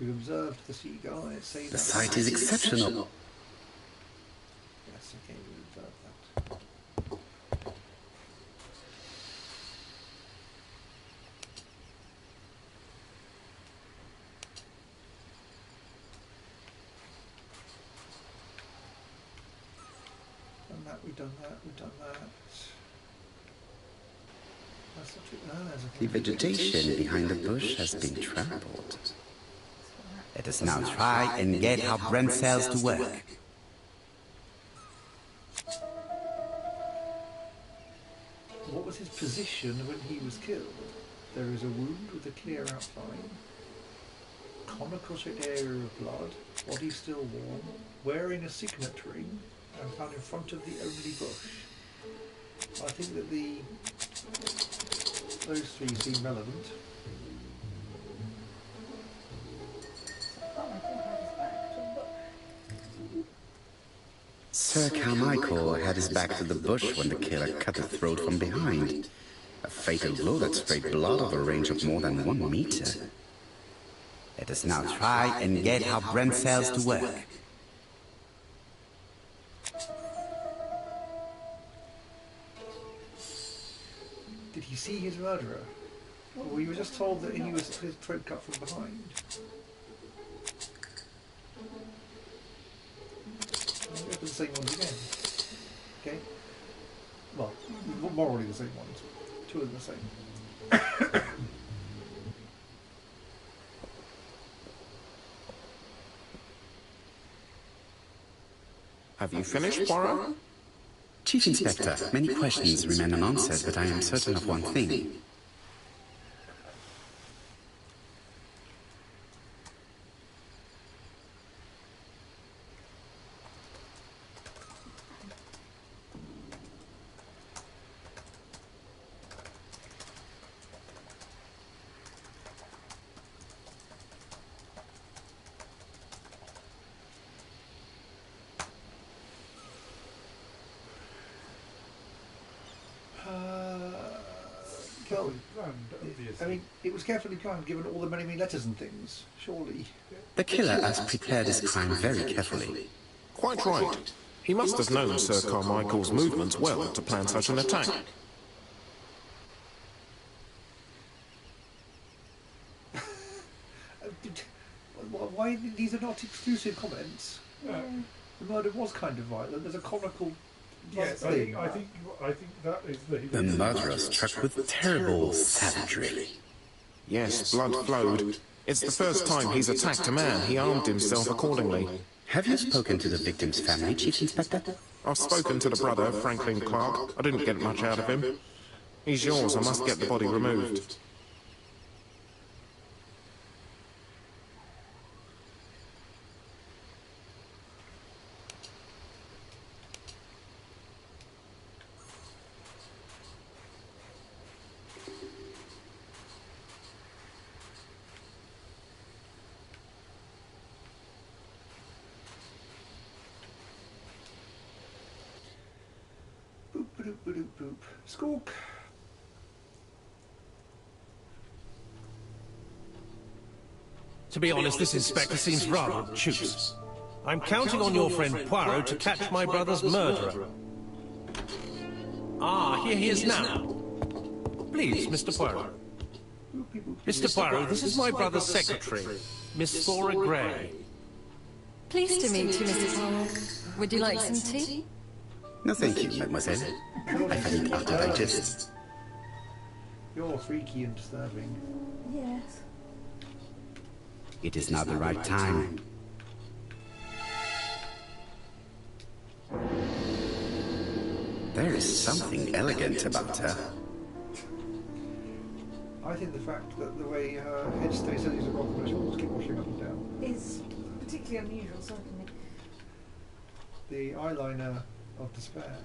We've observed the seagull, and it's saying The sight is exceptional. Yes, okay, we've observed that. We've done that, we've done that. The vegetation behind the bush has been trampled. Let us now try and get our brain cells to work. What was his position when he was killed? There is a wound with a clear outline, conical shaped area of blood, body still warm, wearing a signet ring, and found in front of the only bush. I think that those three seem relevant. Sir Carmichael had his back to the bush when the killer cut his throat from behind. A fatal blow that sprayed blood over a range of more than 1 meter. Let us now try and get our brain cells to work. Did he see his murderer? Or were you just told that he was his throat cut from behind? I'll go for the same ones again. Okay? Well, morally the same ones. Two of them the same. Have you finished, Poirot? Chief Inspector, many questions remain unanswered, but I am certain of one thing. I mean, it was carefully planned given all the many letters and things, surely. The killer has prepared his crime very carefully. Quite right. He must have known Sir Carmichael's movements well to plan such an attack. Why, these are not exclusive comments. The murder was kind of violent. There's a conical... Yes, I think that is the murderer struck with terrible savagery. Yes, blood flowed. It's the first time he's attacked a man. He armed himself accordingly. Have you spoken to the victim's family, Chief Inspector? I've spoken to the brother, Franklin Clark. I didn't get much out of him. He's yours. I must get the body removed. Boop. Squawk. To be honest, this inspector seems rather obtuse. I'm counting on your friend Poirot to catch my brother's murderer. Ah, here he is now. Please, Mr. Poirot. Mr. Poirot, this is my brother's secretary, Miss Thora Gray. Pleased to meet you, Mr. Poirot. Would you like some tea? No, thank you, mademoiselle. I find it hard to digest. You're freaky and disturbing. Yes. It is not the right time. There is something elegant about her. I think the fact that the way her head stays steady as a rock and her shoulders keep washing up and down is particularly unusual, certainly. The eyeliner of despair.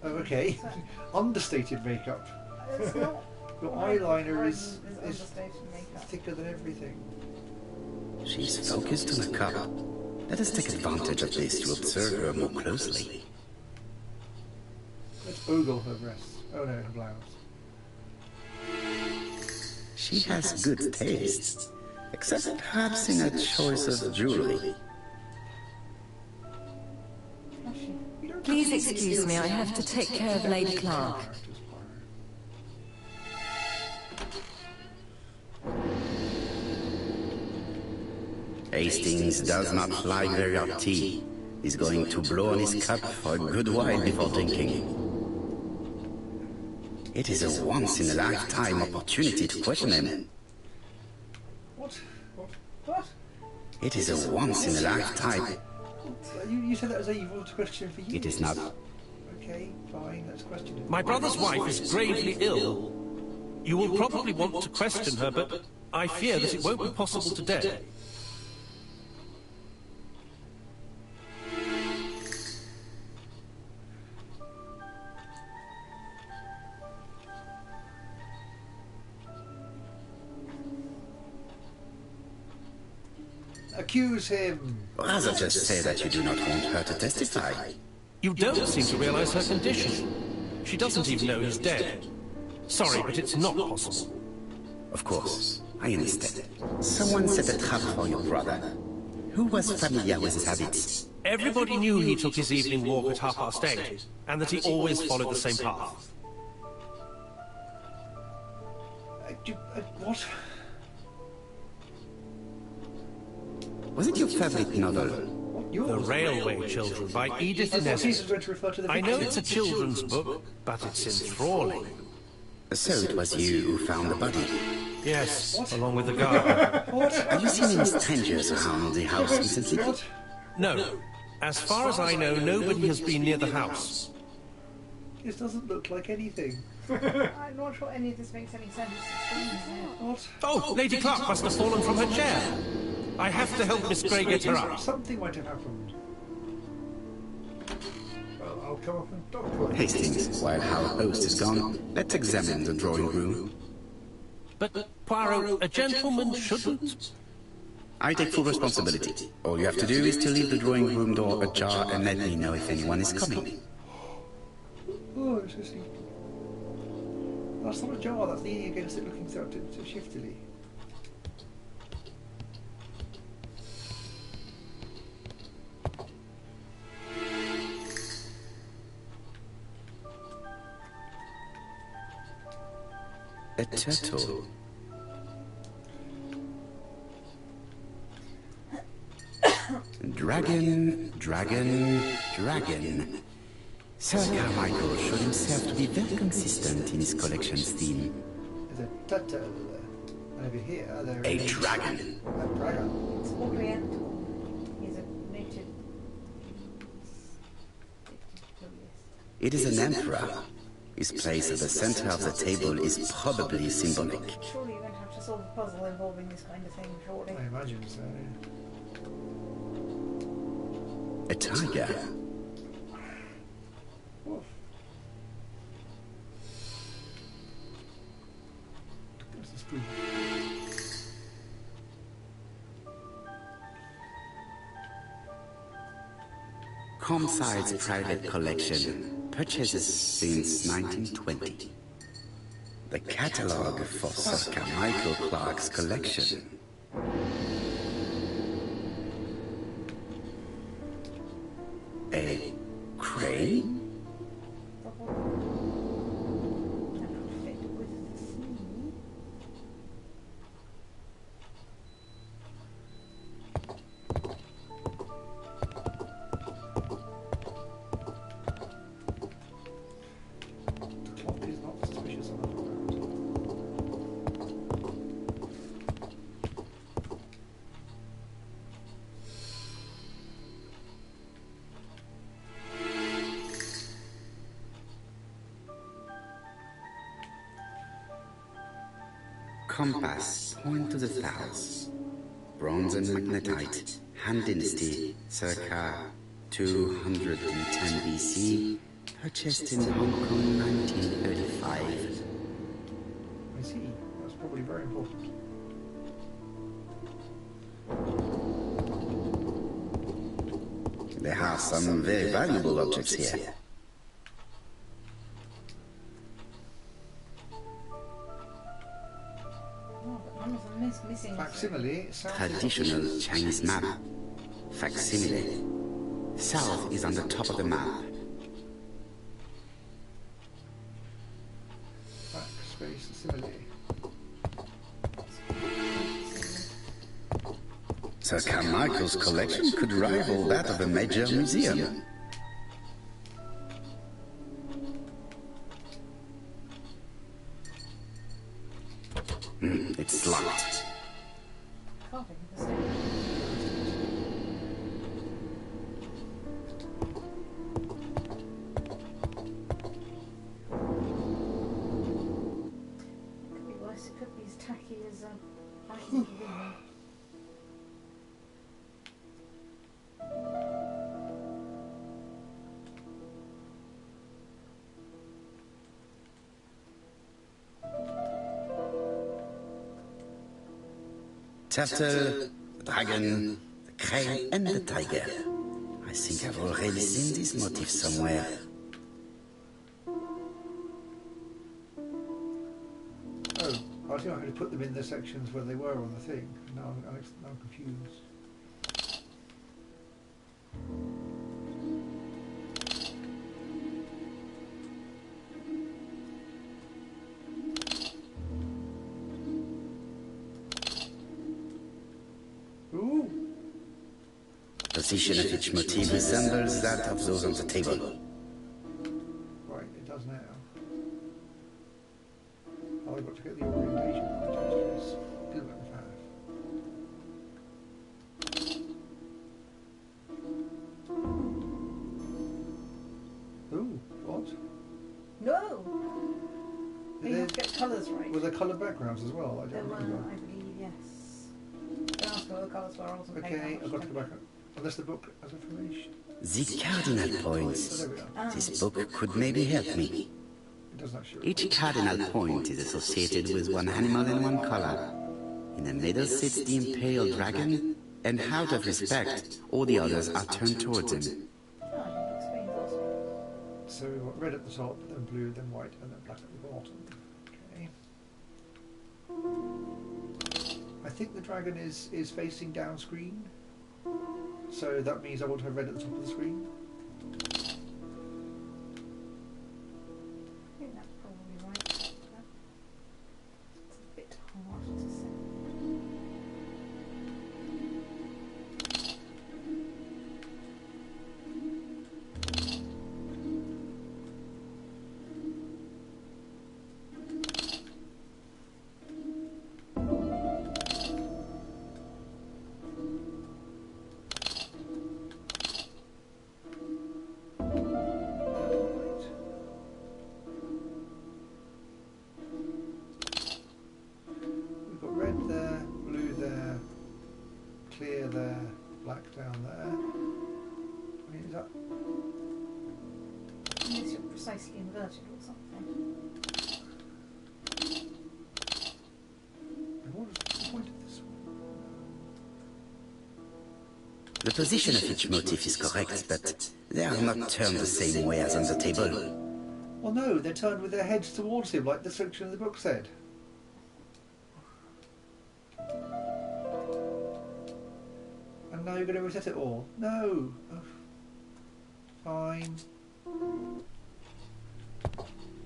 Oh, okay. Understated makeup. Your eyeliner is thicker than everything. She's focused on a cup. Let us take advantage of this to observe her more closely. Let's ogle her breasts. Oh no, her blouse. She has good taste. Except perhaps in a choice of jewelry. Please excuse me, I have to take care of Lady Clark. Hastings does not like very hot tea. He's going to blow on his cup for a good while before drinking. It is a once-in-a-lifetime opportunity to question him. What? What? It is a once-in-a-lifetime. You said that was evil to question for you. It is not. Okay, fine, let's question it. My brother's wife is gravely ill. You will probably want to question her, but I fear that it won't be possible today. Accuse him! Rather just say that you do not want her to testify. You don't seem to realize her condition. She doesn't even know he's dead. Sorry, but it's not possible. Of course, I understand. Someone set a trap for your brother. Who was familiar with his habits? Everybody knew he took his evening walk at 8:30, and that he always followed the same path. What? Was it your favorite novel? The Railway Children by Edith Nesbit. I know it's a children's book, but it's enthralling. So it was you who found the body? Yes, along with the gardener. Have you seen any strangers around the house recently? No. As far as I know, nobody has been near the house. This doesn't look like anything. I'm not sure any of this makes any sense. What? Oh, Lady Clark must have fallen from her chair. I have to help Miss Grey get her up. Something might have happened. Well, I'll come up and talk to her. Hastings, while our host is gone, let's examine the drawing room. But, Poirot, a gentleman shouldn't. I take full responsibility. All you have to do is to leave the drawing room door ajar and let me know if anyone is coming. Oh, interesting. That's not ajar, that's leaning against it, looking so shiftily. A turtle. Dragon, dragon, dragon. Sir Carmichael showed himself to be very consistent in his collection's theme. There's a turtle. Over here, there A is dragon. a dragon. It's Oriental. He's a native. It is an emperor. His place at the center of the table is probably symbolic. Surely you're going to have to solve a puzzle involving this kind of thing, shortly. I imagine so. A tiger. Woof. What's the spoon? Comside's private collection. Purchases since 1920. The catalogue for Sir Carmichael Clark's collection. A crane? Compass, point to the south. Bronze and magnetite, Han Dynasty, circa 210 BC, purchased in Hong Kong 1935. I see. That's probably very important. There are some very valuable objects here. Oh, but none Something's missing. Facsimile. South Traditional Chinese map. Facsimile. South is on the top of the map. Backspace simile. Sir Carmichael's collection could rival that of a major museum. It's locked. Can't think of the same. Could be worse. It could be as tacky as Lightning Pavilion. Turtle, the dragon, the crane, and the tiger. I think I've already seen this motif somewhere. Oh, I think I had to put them in the sections where they were on the thing. Now I'm confused. Ooh! The position of each motif resembles that of those on the table. Right, it does now. Oh, I've got to get the orientation right. It's good enough. Ooh, what? No! You have to get colours right. Were there coloured backgrounds as well? I There don't were, remember. I believe, yes. Don't ask me what the colours were, I wasn't paying Okay, that I've much got to go attention. back. Unless the book has information. The cardinal So points. there we are. This book could maybe help me. It doesn't actually. Each cardinal point is associated with one animal and one color. In the middle sits the imperial dragon, and out of respect, all the others are turned towards him. Oh, it explains also. So we've got red at the top, then blue, then white, and then black at the bottom. Okay. I think the dragon is facing down screen. So that means I want to have red at the top of the screen. I think that's probably right. It's a bit hard to say. We've got red there, blue there, clear there, black down there. I mean, is that... Unless you're precisely inverted or something. What is the point of this one? The position of each motif is correct, but they are not turned the same way as on the table. Well, no, they're turned with their heads towards him, like the section of the book said. And now you're going to reset it all. No. Oh. Fine.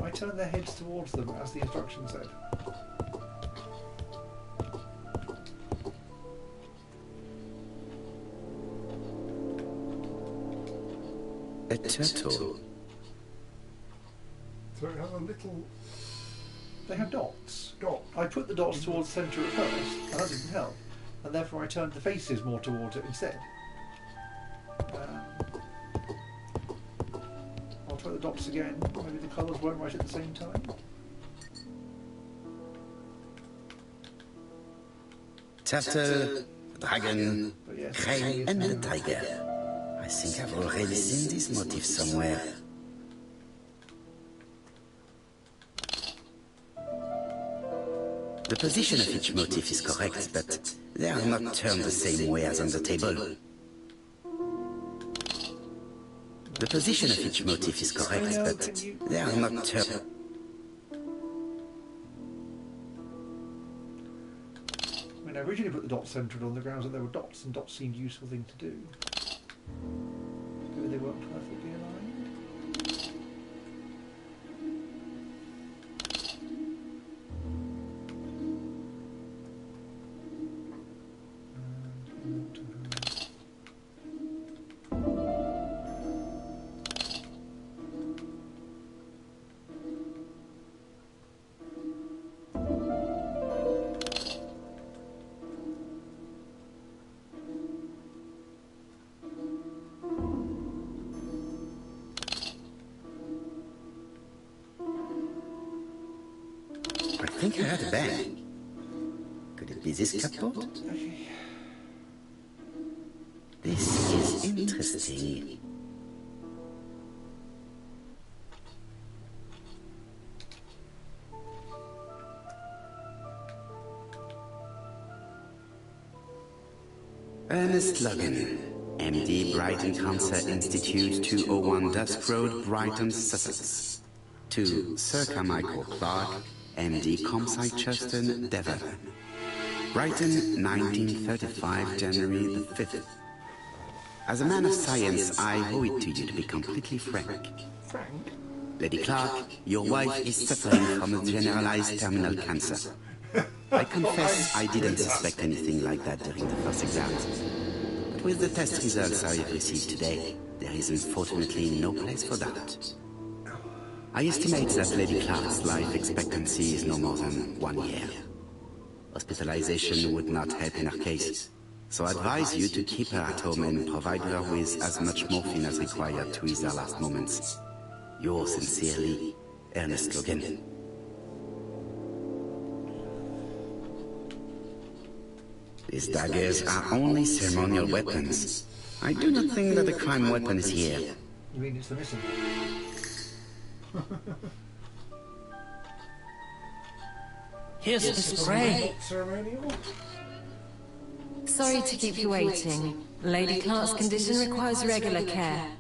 I turned their heads towards them, as the instruction said. A turtle. So it has a little They have dots. dot. I put the dots towards the centre at first, and that didn't help. And therefore I turned the faces more towards it instead. I'll try the dots again. Maybe the colours weren't right at the same time. Turtle, dragon, But yes, crane, and the tiger. I think I've already seen this motif somewhere. The position of each motif is correct, but they are not turned the same way as on the table. The position of each motif is correct, but they are not turned. I originally put the dots centred on the grounds that there were dots, and dots seemed a useful thing to do. Maybe they weren't perfectly aligned. I think I heard a bang. Could it be this cupboard? This is interesting. Ernest Logan, MD, Brighton Cancer Institute, 201 Dusk Road, Brighton, Sussex. To Sir Carmichael Clark, MD, Comsite Churchton, Devon. Brighton, 1935, January the 5th. As a man of science, I owe it to you to be completely frank. Frank? Lady Clark, your wife is suffering from a generalized terminal cancer. I confess I didn't suspect anything like that during the first exams. But with the test results I have received today, there is unfortunately no place for doubt. I estimate that Lady Clark's life expectancy is no more than 1 year. Hospitalization would not help in her case, so I advise you to keep her at home and provide her with as much morphine as required to ease her last moments. Yours sincerely, Ernest Logan. These daggers are only ceremonial weapons. I do not think that the crime weapon is here. You mean it's the missing one? Here's Miss Gray. Ceremonial? Sorry to keep you waiting. Lady Clark's condition requires regular care.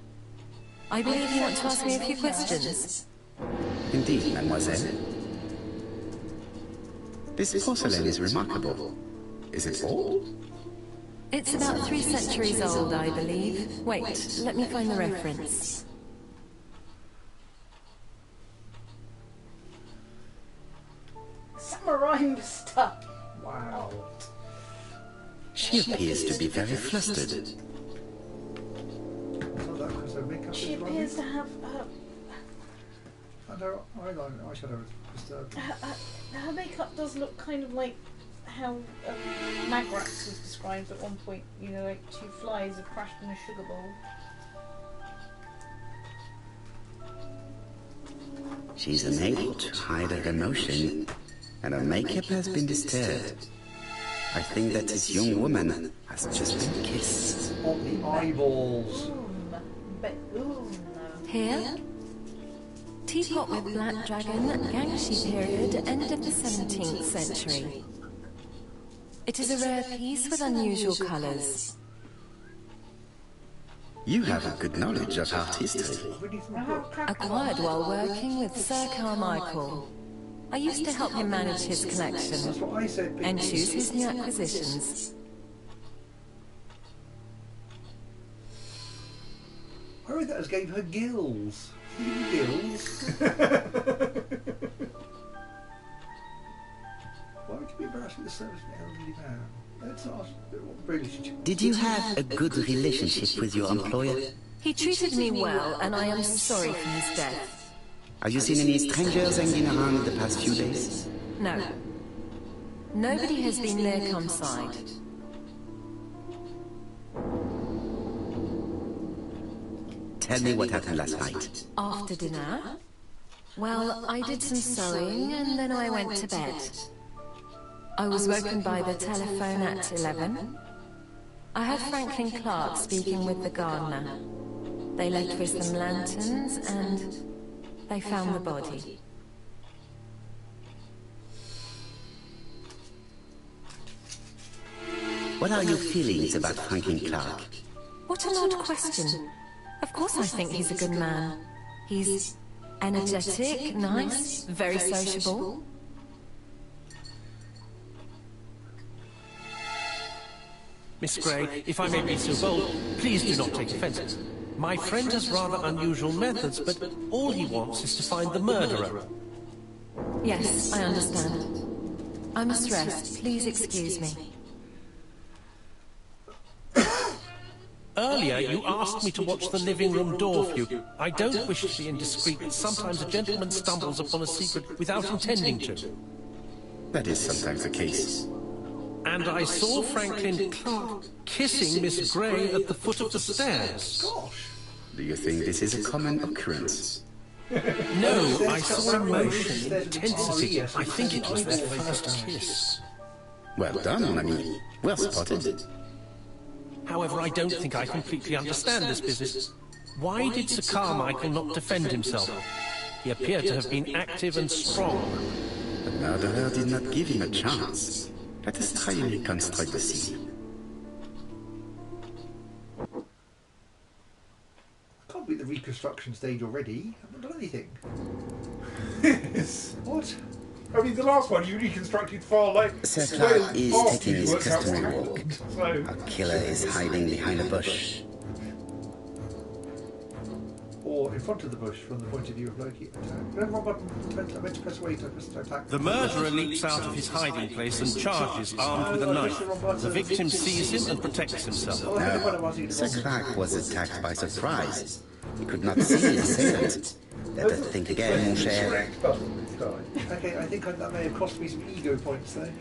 I believe you want to ask me a few questions. Indeed, mademoiselle. This porcelain is remarkable. Is it old? It's about 3 centuries old, I believe. Wait, let me find the reference. Samurai stuff. Wow. She appears to be very flustered. Is that because her makeup She is appears to rubbish? have And her eyeshadow is disturbed. her makeup does look kind of like how Magrax was described at one point. You know, like 2 flies have crashed in a sugar bowl. She's unable to hide her emotion, and her makeup has been disturbed. I think that this young woman has just been kissed. On the eyeballs. Here? Teapot with black dragon, Yangshi period, end of the 17th century. It is a rare piece with unusual colours. You have a good knowledge of art history. Acquired while working with Sir Carmichael. I used to help him manage his That's collection what I said. and choose his new acquisitions. I read that as gave her gills. Gills? Why would you be embarrassed with the service of an elderly man? Let's ask what relationship. Did you have a good relationship with your employer? He treated me well, and I am sorry for his death. Have you seen any strangers hanging around the past few days? No. Nobody has been near Comside. Tell me what happened last night. After dinner? Well, I did some sewing, and then I went to bed. I was woken by the telephone at 11. I heard Franklin Clark speaking with the gardener. They left with some lanterns, and they found the body. What are your feelings about Franklin Clark? What an odd question. Of course I think he's a good man. He's energetic, nice, very sociable. Miss Gray, if I may be so bold, please do not take offence. My friend has rather unusual methods, but all he wants is to find the murderer. Yes, I understand. I must rest. Please excuse me. Earlier, you asked me to watch the living room door for you. I don't wish to be indiscreet, but sometimes a gentleman stumbles upon a secret without intending to. That is sometimes the case. And I saw Franklin Clark kissing Miss Gray at the foot of the stairs. Gosh. Do you think this is a common occurrence? No, I saw emotion, intensity. I think it was their first kiss. Well done, mon ami. Well spotted. However, I don't think I completely understand this business. Why did Sir Carmichael not defend himself? He appeared to have been active and strong. The murderer did not give him a chance. Let us try and reconstruct the scene. Can't be the reconstruction stage already. I haven't done anything. What? I mean, the last one you reconstructed far later. Sir Clark is taking his customary walk. A killer is hiding behind a bush. Or in front of the bush from the point of view of Loki. Wrong button. I meant to press away to attack. The murderer leaps out of his hiding place and charges armed with a knife. The victim sees him and protects himself. No, Sir Clark was attacked by surprise. He could not see his assailant. Let us think again, mon cher. Okay, I think that may have cost me some ego points though.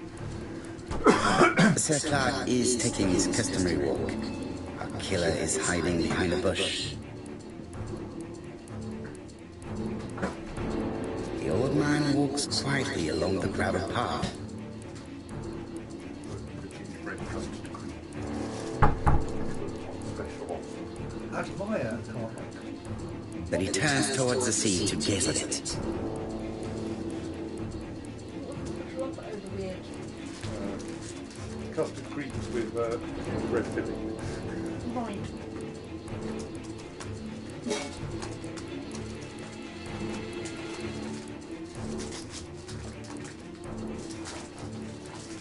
Sir Clark is taking his customary walk. A killer is hiding behind a bush. The old man walks quietly along the gravel path. Admire Carmichael. Then he turns towards the sea to gaze at it. Custard creams with red filling. Right.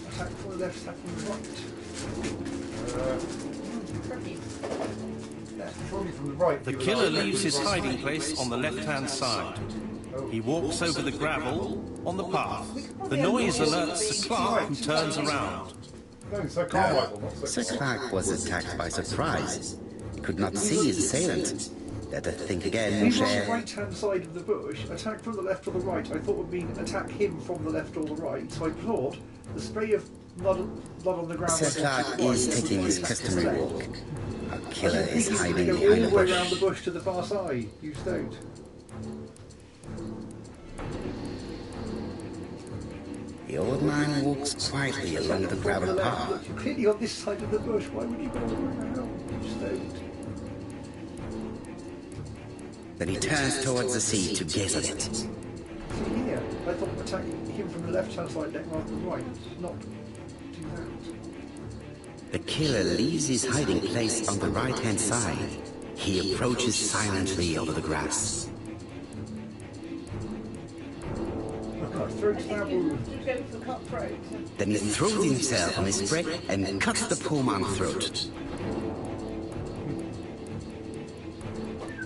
Attack from the left, attack from the right. Surely from the right. The killer leaves his hiding place on the left-hand side. He walks over the gravel on the path. The noise alerts Sir Clark, who turns around. No, Sir Carmichael, not Sir Clark was attacked by surprise. He could not see his assailant. Let us think again, mon He's on the cher. right-hand side of the bush. Attack from the left or the right. I thought would mean attack him from the left or the right. So I thought the spray of blood on the ground. Sir Clark is taking his customary walk. A killer is hiding Go behind a all the way around the bush. bush to the far side. You don't. The old man walks quietly along the gravel path. Look, you're clearly on this side of the bush. Why would you go all the way around? You don't. Then he turns towards the sea to gaze at it. See here, I thought attacking him from the left-hand side rather than the right. Not do that. The killer leaves his hiding place on the right-hand side. He approaches silently over the grass. Throat stab wound. Go for cutthroat. Then he throws himself on his prey and cuts the poor man's throat.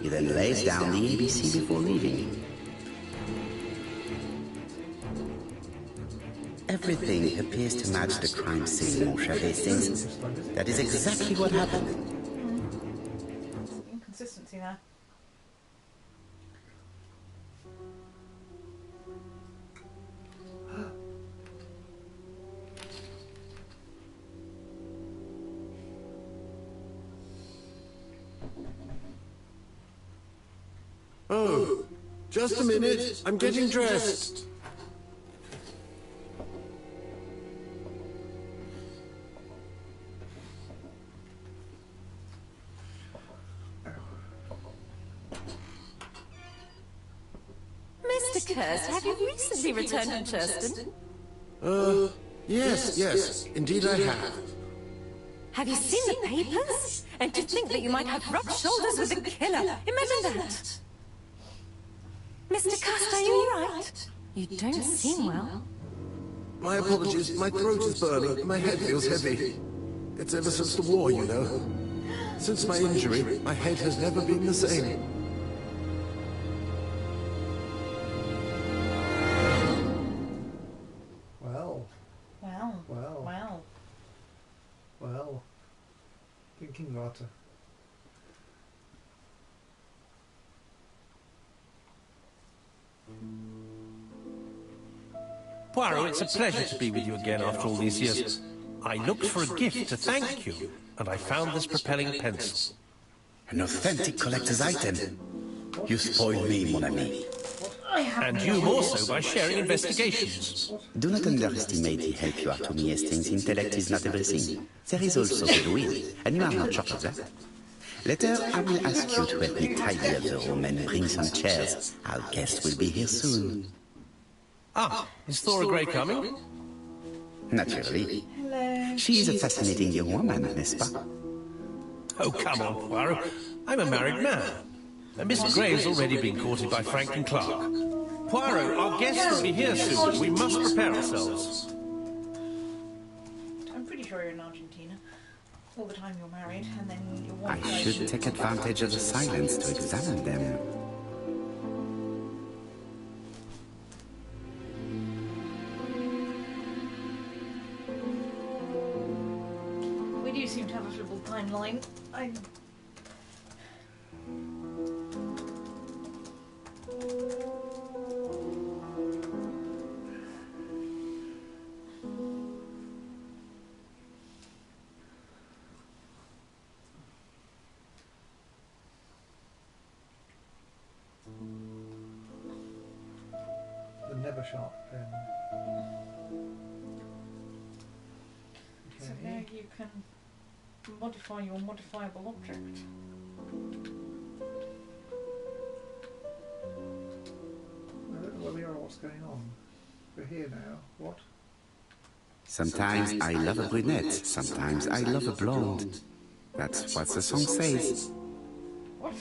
He then lays down the ABC before leaving. Everything appears to match the crime scene, mon cher Hastings. That is exactly what happened. Inconsistency there. Oh, just a minute. I'm getting dressed. Mr. Kirst, have you recently returned from Churston? Yes, indeed I have. Have you seen the papers? And to think that you might have rubbed shoulders with the killer. Imagine that. Mr. Kirst, are you all right? You don't seem well. My apologies. My throat is burning. My head feels heavy. It's ever since the war, you know. Since my injury, my head has never been the same. Well. Wow. Well. Wow. Well. Thinking water. Poirot, it's a pleasure to be with you again after all these years. I looked for a gift to thank you, and I found this propelling pencil. An authentic collector's item. You spoil me, mon ami. And you more so by sharing investigations. Do not underestimate the help you are to me, Hastings. Intellect is not everything. There is also goodwill, and you are not short of that. Later, I will ask you to help me tidy up the room and bring some chairs. Our guest will be here soon. Ah, is Thora Grey coming? Naturally. Hello. She is a fascinating young woman, n'est-ce pas? Oh, come on, Poirot. I'm a married man. And Mr. Gray's already been courted by Franklin Clark. Poirot, our guest will be here soon. We must prepare ourselves. I'm pretty sure you're in Argentina. All the time you're married, and then your I wife should take advantage of the silence to examine them. We do seem to have a little timeline. The never sharp pen. So now you can modify your modifiable object. I don't know where we are or what's going on. We're here now. What? Sometimes I love a brunette, sometimes I love a blonde. That's what the song says. What?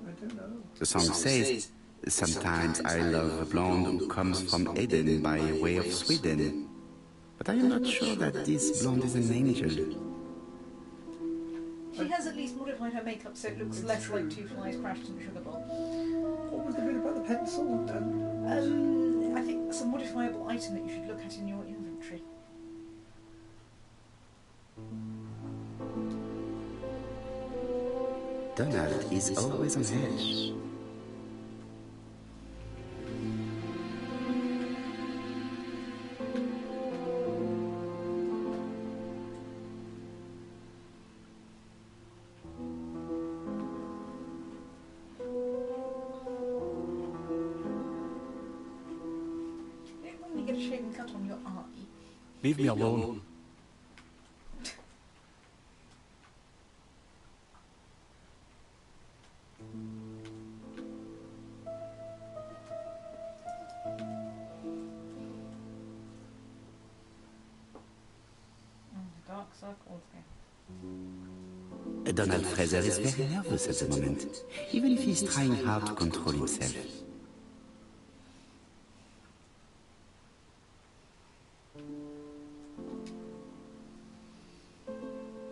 I don't know. The song says, sometimes I love a blonde who comes from Eden by way of Sweden. But I am not sure that this blonde is an angel. She has at least modified her makeup so it looks less like two flies crashed in a sugar bowl. What was the bit about the pencil? I think that's a modifiable item that you should look at in your inventory. Donald is always on edge. When you get a shaving cut on your eye. Leave me alone. Dark circles there. Donald Fraser is very nervous at the moment, even if he's trying hard to control himself.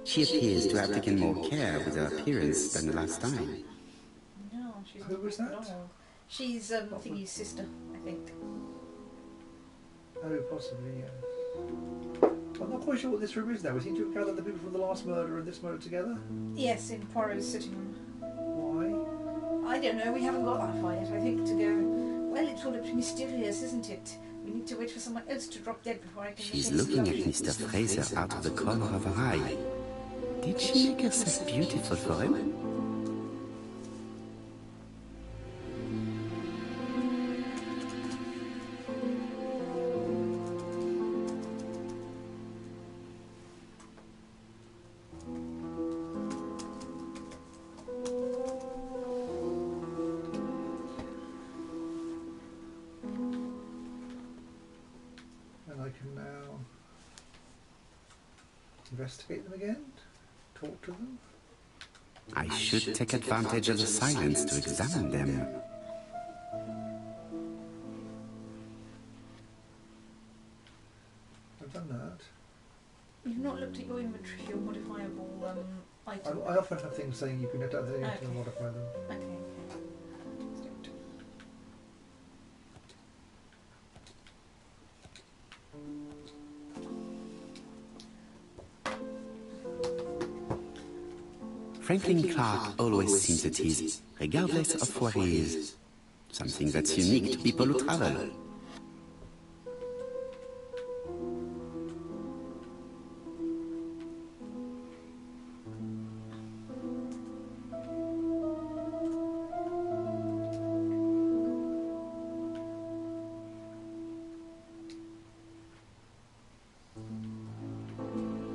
She appears to have taken more care with her appearance than the last time. No, she's Who was not that? at all. She's Thingy's sister, I think. Oh, possibly, yes. I'm not quite sure what this room is now. We seem to have gathered the people from the last murder and this murder together. Yes, in Poirot's sitting room. Why? I don't know, we haven't got that far yet. I think to go, well, it's all a bit mysterious, isn't it? We need to wait for someone else to drop dead before I can... She's looking at Mr. Fraser out of the corner of her eye. Did she make herself beautiful for him? And I can now investigate them again, talk to them. I should take advantage of the silence to examine them. I've done that. You've not looked at your inventory, your modifiable items. I often have things saying you can adapt them to modify them. Okay. Franklin Clark always seems at ease, regardless of where he is. Something that's unique to people who travel.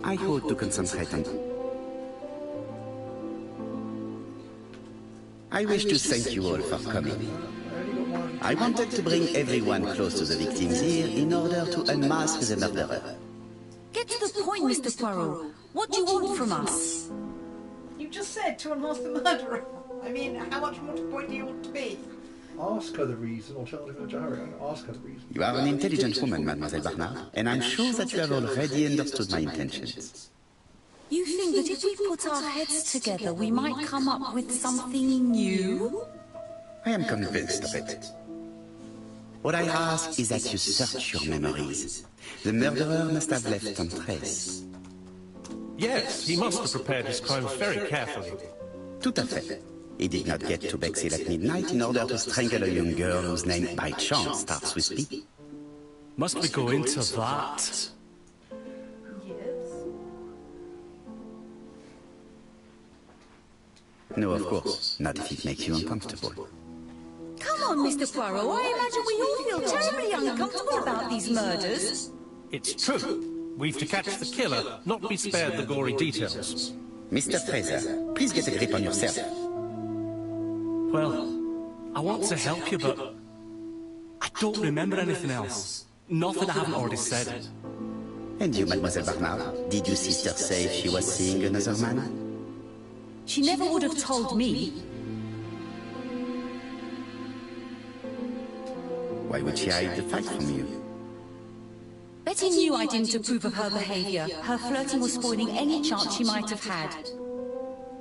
I hope to concentrate on... I wish to thank you all for coming. I wanted to bring everyone close to the victims here in order to unmask the murderer. Get to the point, Mr. Poirot. What do you want from us? You just said to unmask the murderer. I mean, how much more to the point do you want to be? Ask her the reason, or tell her to hurry. Ask her the reason. You are an intelligent woman, Mademoiselle Barnard, and I'm sure that you have already understood my intentions. You think that if we put our heads together, we might come up with something new? I am convinced of it. What I ask is that you search your memories. The murderer must have left some trace. Yes, he must have prepared his crimes very carefully. Tout à fait. He did not get to Bexhill at midnight in order to strangle a young girl whose name by chance starts with P. Must we go into that? No, of course, not if it makes you uncomfortable. Come on, Mr. Poirot, I imagine we all feel terribly uncomfortable about these murders. It's true. We've to catch the killer, not be spared the gory details. Mr. Fraser, please get a grip on yourself. Well, I want to help you, but I don't remember anything else. Nothing I haven't already said. And you, Mademoiselle Barnard, did your sister say if she was seeing another man? She never would have told me. Why would she hide the fact from you? Betty knew I didn't approve of her behavior. Her flirting was spoiling any chance she might have had.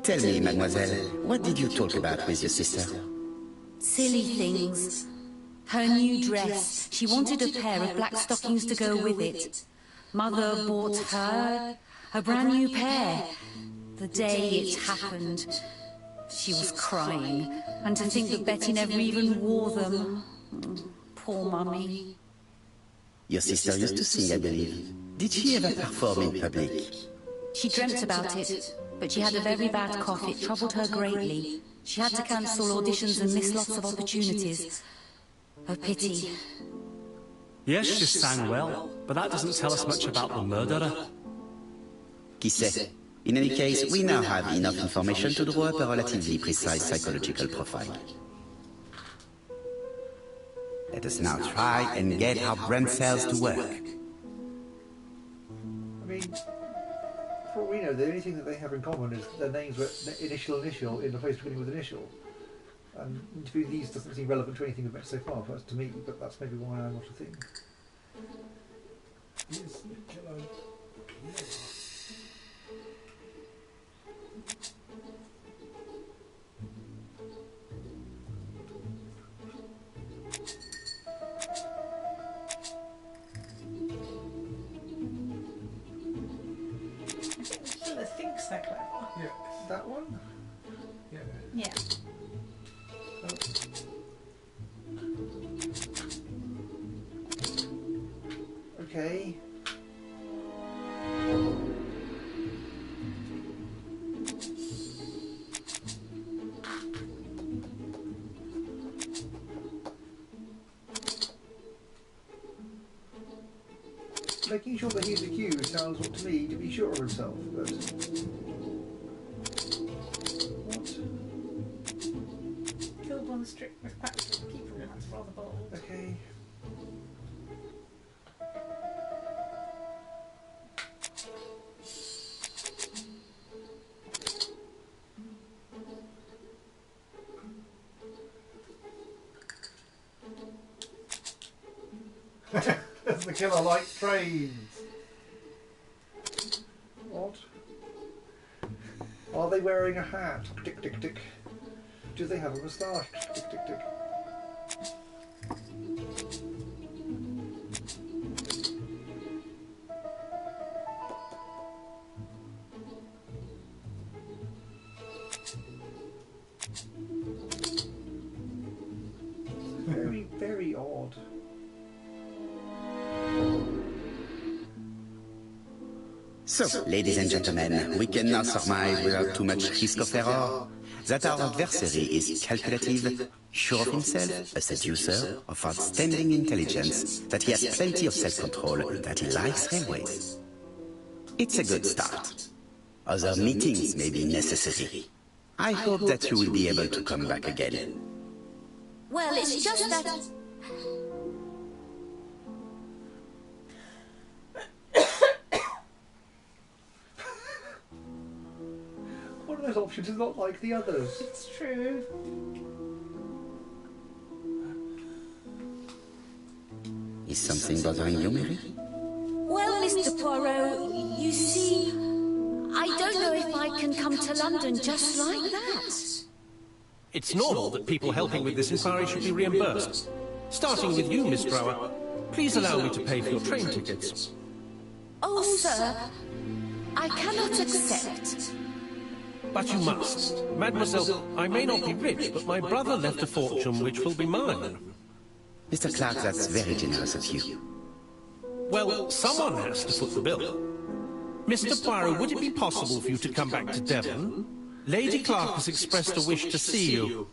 Tell me, mademoiselle, what did you talk about with your sister? Silly things. Her new dress. She wanted a pair of black stockings to go with it. Mother bought her a brand new pair. The day it happened, she was crying. And to think that Betty never even wore them. Poor Mummy. Your sister used to sing, I believe. Did she ever perform in public? She dreamt about it, but she had a very bad cough. It troubled her greatly. She had to cancel auditions and miss lots of opportunities. A pity. Yes, she sang well, but that doesn't tell us much about the murderer. Qui sait? In any case, we now have enough information to draw up a relatively precise psychological profile. Let us now try and get our brain cells to work. I mean, for all we know, the only thing that they have in common is their names were initial in the place beginning with initial. And interviewing these doesn't seem relevant to anything we've met so far, that's to me, but that's maybe why I'm not a thing. Thinks they're clever. Yeah, that one? Yeah. Okay. Making sure that he's accused sounds to me to be sure of himself, but... What? Killed one strict with practical people, that's rather bold. Okay. Does the killer like trains? What? Are they wearing a hat? Tick, tick, tick. Do they have a moustache? Tick, tick, tick. Very, very odd. So, ladies and gentlemen, we can now surmise without too much risk of error that our adversary is calculative, sure of himself, a seducer of outstanding intelligence, that he has plenty of self-control, that he likes railways. It's a good start. Other meetings may be necessary. I hope that you will be able to come back again. Well, it's just that... One of those options is not like the others. It's true. Is something bothering you, Mary? Well, Mr. Poirot, you see, I don't know if I can come to London just like that. It's normal that people helping with this inquiry should be reimbursed. Starting with you, Miss Brower. Please allow me to pay for your train tickets. Oh, sir, I cannot accept. But you must. Mademoiselle, I may not be rich, but my brother left a fortune which will be mine. Mr. Clark, that's very generous of you. Well, someone has to foot the bill. Mr. Poirot, would it be possible for you to come back to Devon? Lady Clark has expressed a wish to see you.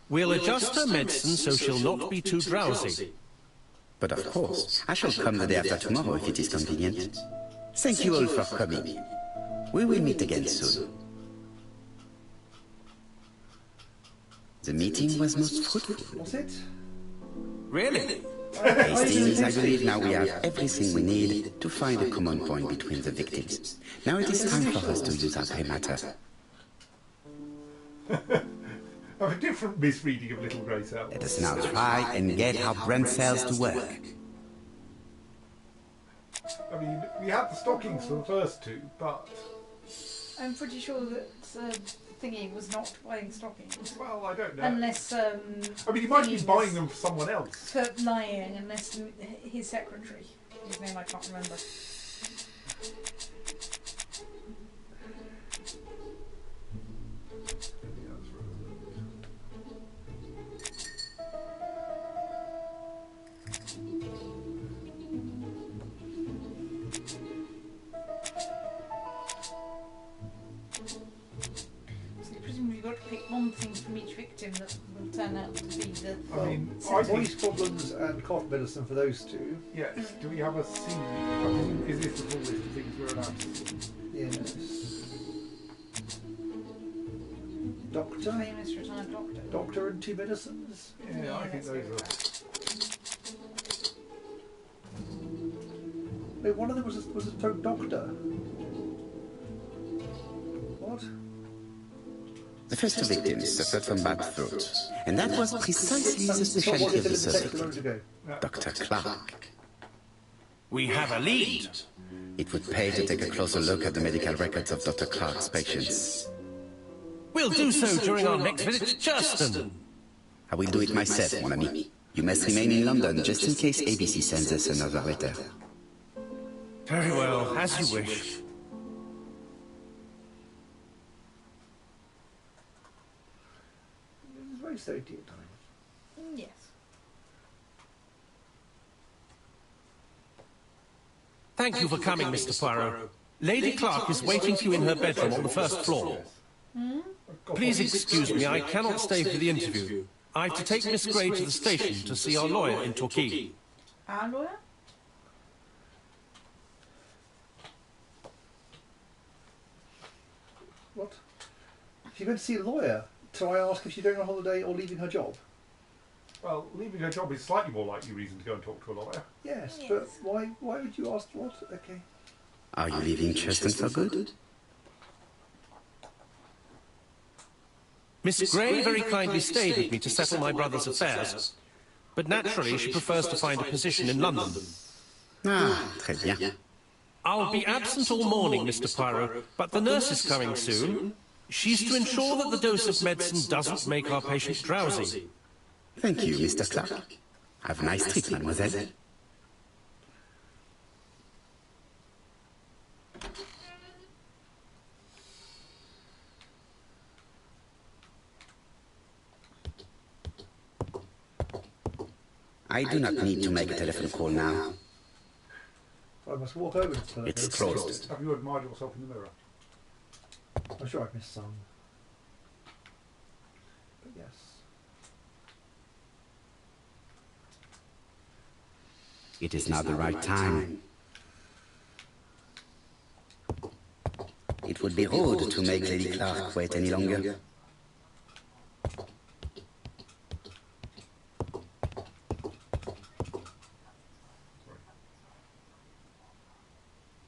We'll adjust her medicine so she'll not be too drowsy. But of course, I shall come the day after tomorrow if it is convenient. Thank you all for coming. We will meet again soon. The meeting was most fruitful. Was it? Really? Hastings, I believe now we have everything we need to find a common point between the victims. Now it is time for us to use our grey matter. I have a different misreading of Little Grey Cells. Let us now try and get our brain cells to work. I mean, we had the stockings for the first two, but... I'm pretty sure that Thingy was not buying stockings. Well, I don't know. Unless, I mean, he might be buying them for someone else. For lying, unless his secretary, whose name I can't remember. Got to pick one thing from each victim that will turn out to be the. I mean, voice problems and cough medicine for those two. Yes. Do we have a C? I mean, is this the full list of things we're allowed to see? Yes. Doctor. Famous retired doctor. Doctor and two medicines. Yeah, I think those are. Wait, one of them was a throat doctor. What? The first two victims suffered from bad throat, and that was precisely the specialty of the surgeon, Dr. Clark. We have a lead. It would pay to take a closer look at the medical records of Dr. Clark's patients. We'll do so during our next visit to Churston. I will do it myself, mon ami. You must remain in London just in case ABC sends us another letter. Very well, as you wish. Very safety at times. Yes. Thank you for coming, Mr. Poirot. Lady Clark is waiting for you in her bedroom on the first floor. Please excuse me, I cannot stay for the interview. I have to take Miss Gray to the station to see our lawyer in Torquay. Our lawyer? What? She went to see a lawyer. So I ask if she's going on holiday or leaving her job. Well, leaving her job is slightly more likely reason to go and talk to a lawyer. Yes, but why would you ask what? Okay. Are you leaving Churston for good? Miss Gray very kindly stayed with me to settle my brother's affairs. But naturally she prefers to find a position in London. Ah, très bien. I'll be absent all morning, Mr. Poirot, but the nurse is coming soon. She's to ensure that the dose of medicine doesn't make our patient drowsy. Thank you, Mr. Clark. Have a nice trip, mademoiselle. I do not need to make a telephone call now. I must walk over to the telephone. It's closed. Have you admired yourself in the mirror? I'm sure I've missed some. But yes. It is not the right time. It would be rude to make Lady Clark wait any longer.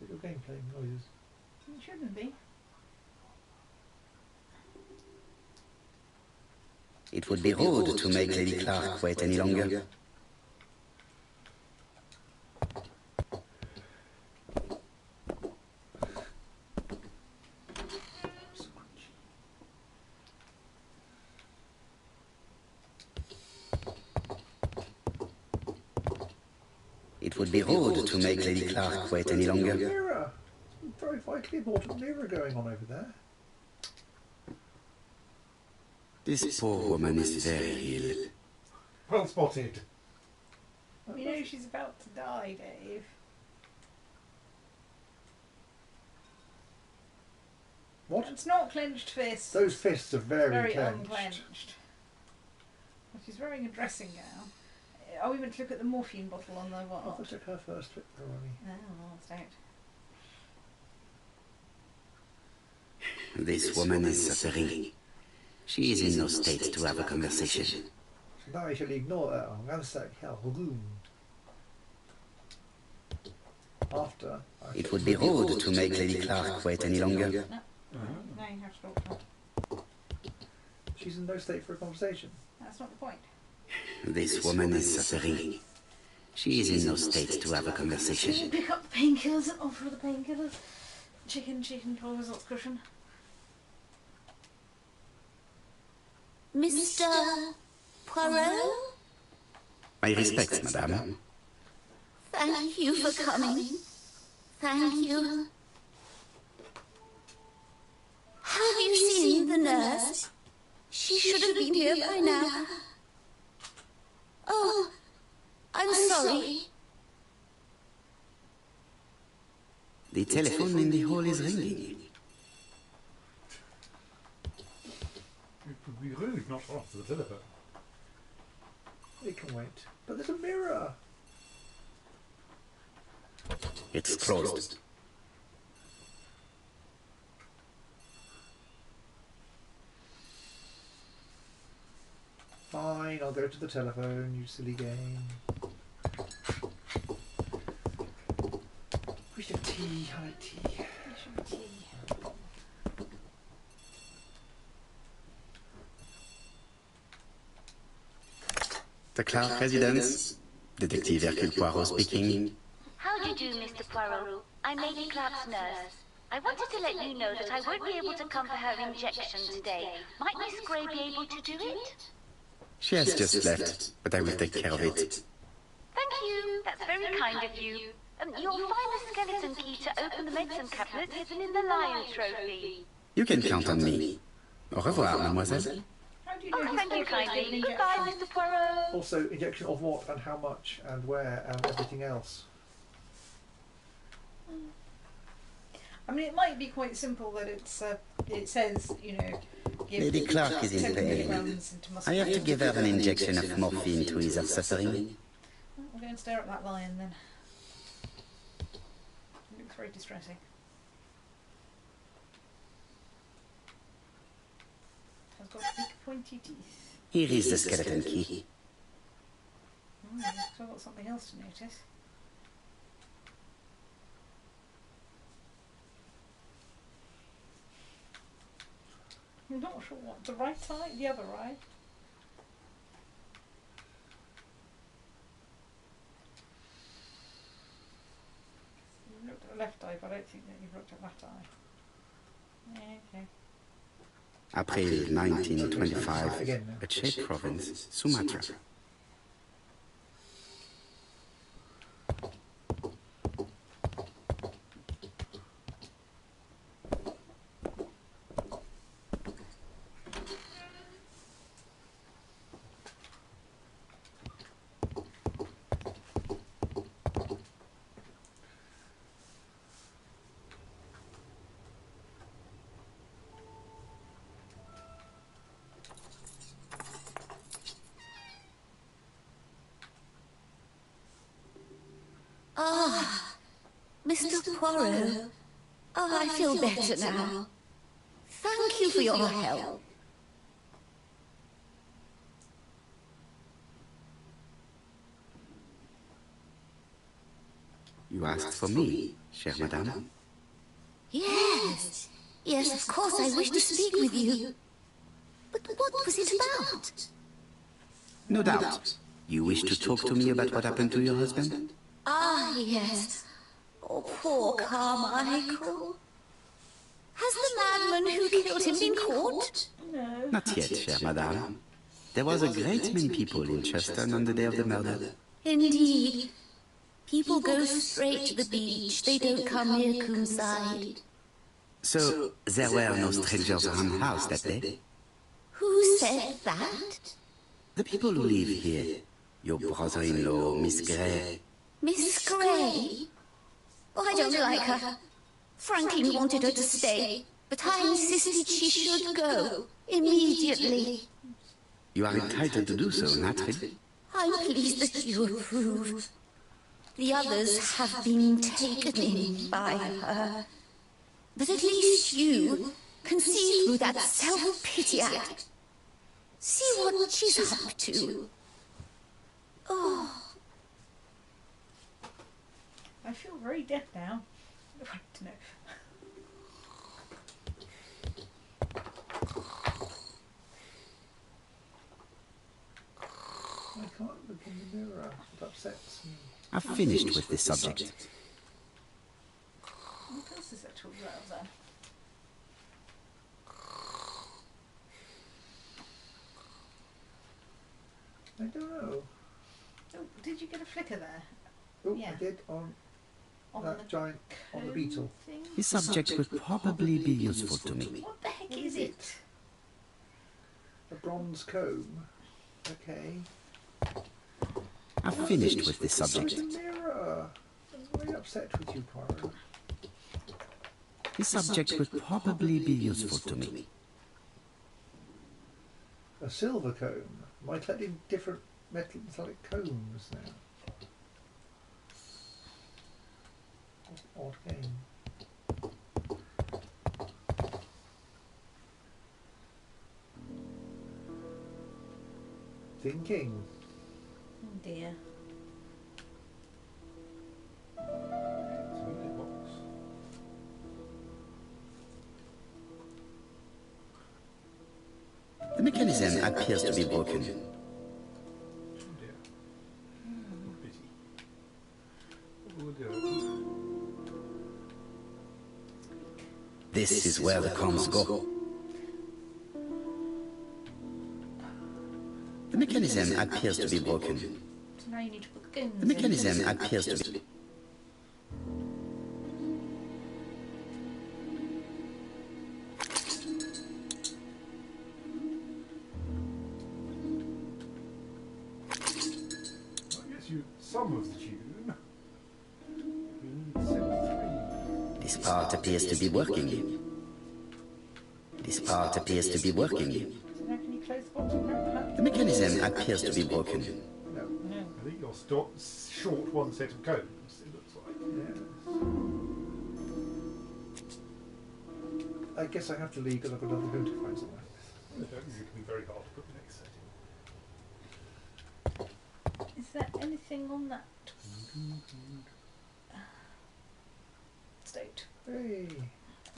Video game playing noises. It shouldn't be. It would be rude to make Lady Clark wait any longer. It would be rude to make Lady Clark wait any longer. Mirror! Very vitally important mirror going on over there. This poor woman is very ill. Well spotted. You know she's about to die, Dave. What? It's not clenched fists. Those fists are very clenched. unclenched. She's wearing a dressing gown. Are we meant to look at the morphine bottle on the I what? took her first, Ronnie. Oh, that's out. This woman is suffering. She is in no state to have a conversation. So now I shall ignore her and ransack her room. After... It would be rude to make Lady Clark wait any longer. No, you have to talk to her. She's in no state for a conversation. That's not the point. This woman is suffering. She is in no state to have a conversation. Pick up the painkillers and offer the painkillers. Chicken, Pulver's cushion. Mr. Poirot? My respects, madame. Thank you for coming. Thank you. Have you seen the nurse? She should have been here by now. Oh, I'm sorry. The telephone in the hall is ringing. It would be rude not to answer the telephone. It can wait. But there's a mirror! It's closed. Fine, I'll go to the telephone, you silly game. We should have tea, I like tea. The Clark residence. Detective Hercule Poirot speaking. How do you do, Mr. Poirot? I'm Lady Clark's nurse. I wanted to let you know that I won't be able to come for her injection today. Might Miss Gray be able to do it? She has just left, but I will take care of it. Thank you. That's very kind of you. You'll find the skeleton key to open the medicine cabinet hidden in the lion trophy. You can count on me. Au revoir, mademoiselle. How do you know Oh, he's thank you supposed to have kindly. an Goodbye, injection? Mr. Poirot. Also, injection of what and how much and where and everything else. I mean, it might be quite simple that it's it says, you know, give Lady Clark is in 10 pain. milligrams into muscle. I have to give her an injection of morphine to ease her suffering. We'll go and stare at that lion then. It looks very distressing. Has got big pointy teeth. Here is the skeleton key. So I've got something else to notice. I'm not sure what. The right eye? The other eye? Look left eye, but I don't think that you've looked at that eye. Yeah, okay. April 1925, Aceh Province, Sumatra. Ah, Mr. Poirot. Oh, I feel better now. Thank you for your help. You asked for me, chère madame? Yes. Yes, of course, I wish to speak with you. But what was it about? No doubt. You wish to talk to me about what happened to your husband? Ah, yes. Oh, poor Carmichael. Has the madman who killed him been caught? No. Not yet, chère madame. There was a great many people in Cheston on the day of the murder. Indeed. People go straight to the beach. They don't come near Coomside. So, there were no strangers around the house that day? Who said that? The people who live here. Your brother-in-law, Miss Gray. Miss Gray? Oh, I don't like her. Franklin wanted her to stay, but I insisted she should go immediately. You are entitled to do so, naturally. I'm pleased that you approve. The others have been taken in by her. But at least you can see through that self-pity act. See what she's up to. Oh. I feel very dead now. Right, no. I can't look in the mirror. It upsets me. I've finished with this subject. What else is there to observe then? I don't know. Oh, did you get a flicker there? Oh, Yeah. I did on that the giant, on the beetle. thing? This subject would probably be useful to me. What the heck What is is it? A bronze comb. Okay. I've finished with this It's subject. a mirror. I'm very upset with you, Poirot. This subject would probably be useful to me. A silver comb. Am I collecting different metallic combs now? Odd game. Thinking. Oh dear. The mechanism appears to be broken. This is where the combs go. The mechanism appears to be broken. So now you need to put the guns The mechanism appears to be... Some of the tune. We need set 3. This part appears to be working. This part appears to be working. So now can you close the bottom wrap? The mechanism appears to be broken. No. No. I think you're short one set of combs, it looks like. Yeah. I guess I have to leave because I've got another go to find somewhere. It can be very hard to put the next set in. Is there anything on that state? Hey,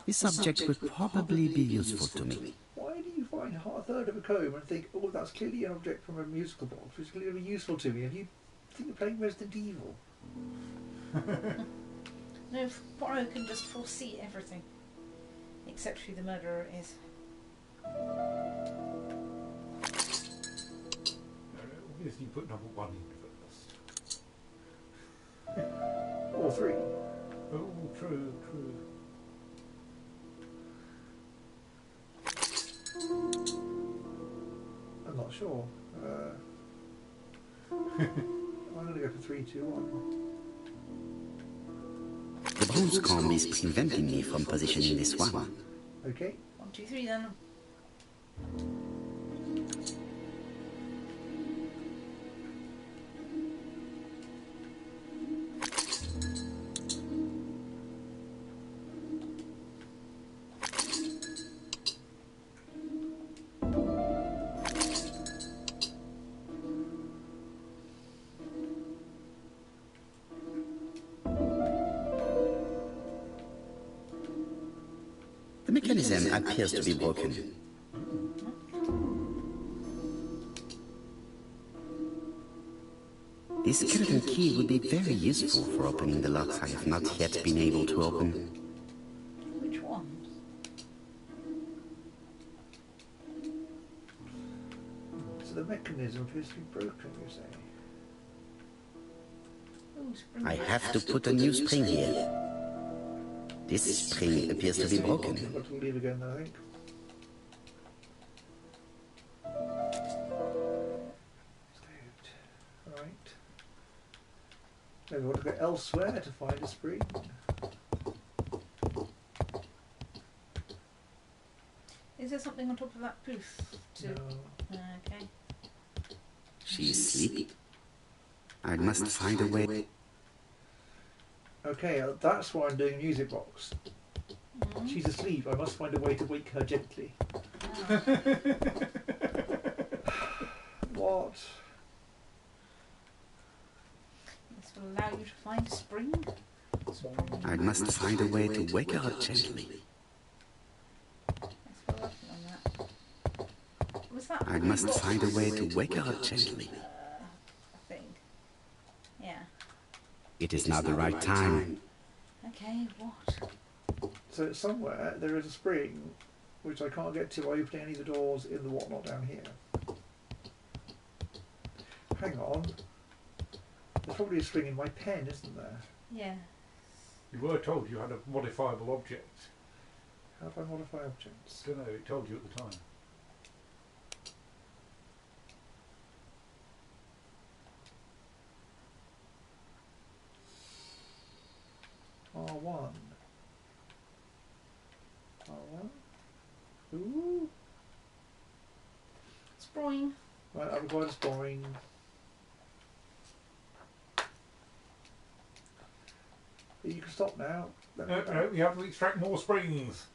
This subject would probably be useful to me. why do you find a third of a comb and think, oh, that's clearly an object from a musical box, which is clearly useful to me, and you think you're playing Resident Evil? No, Poirot can just foresee everything. Except who the murderer is. Obviously you put number 1 in first. Or 3. Oh, true. I'm not sure. I'm going to go for 3, 2, 1. The bones comb is preventing me from positioning this one. Okay. 1, 2, 3 then. The mechanism appears to be broken. This skeleton key would be very useful for opening the locks I have not yet been able to open. Which ones? So the mechanism appears to be broken, you say? Oh, spring. I have to put a new spring here. This spring appears to be broken. I've got to leave again, I think. Right. Maybe we want to go elsewhere to find a spring. Is there something on top of that booth? No. Okay. She's asleep. I must find a way. Okay, that's why I'm doing a music box. She's asleep. I must find a way to wake her gently. What? This will allow you to find a spring. I must find a way to wake her up gently. Yes, we're working on that. Was that? I must find a way to wake her up gently. I think. Yeah. It is now the right time. Okay. What? So somewhere there is a spring which I can't get to by opening any of the doors in the whatnot down here. Hang on. There's probably a spring in my pen, isn't there? Yeah. You were told you had a modifiable object. How do I modify objects? I don't know, it told you at the time. R1. R1? Ooh. Spring. Right, I require a spring. You can stop now. No, you have to extract more springs.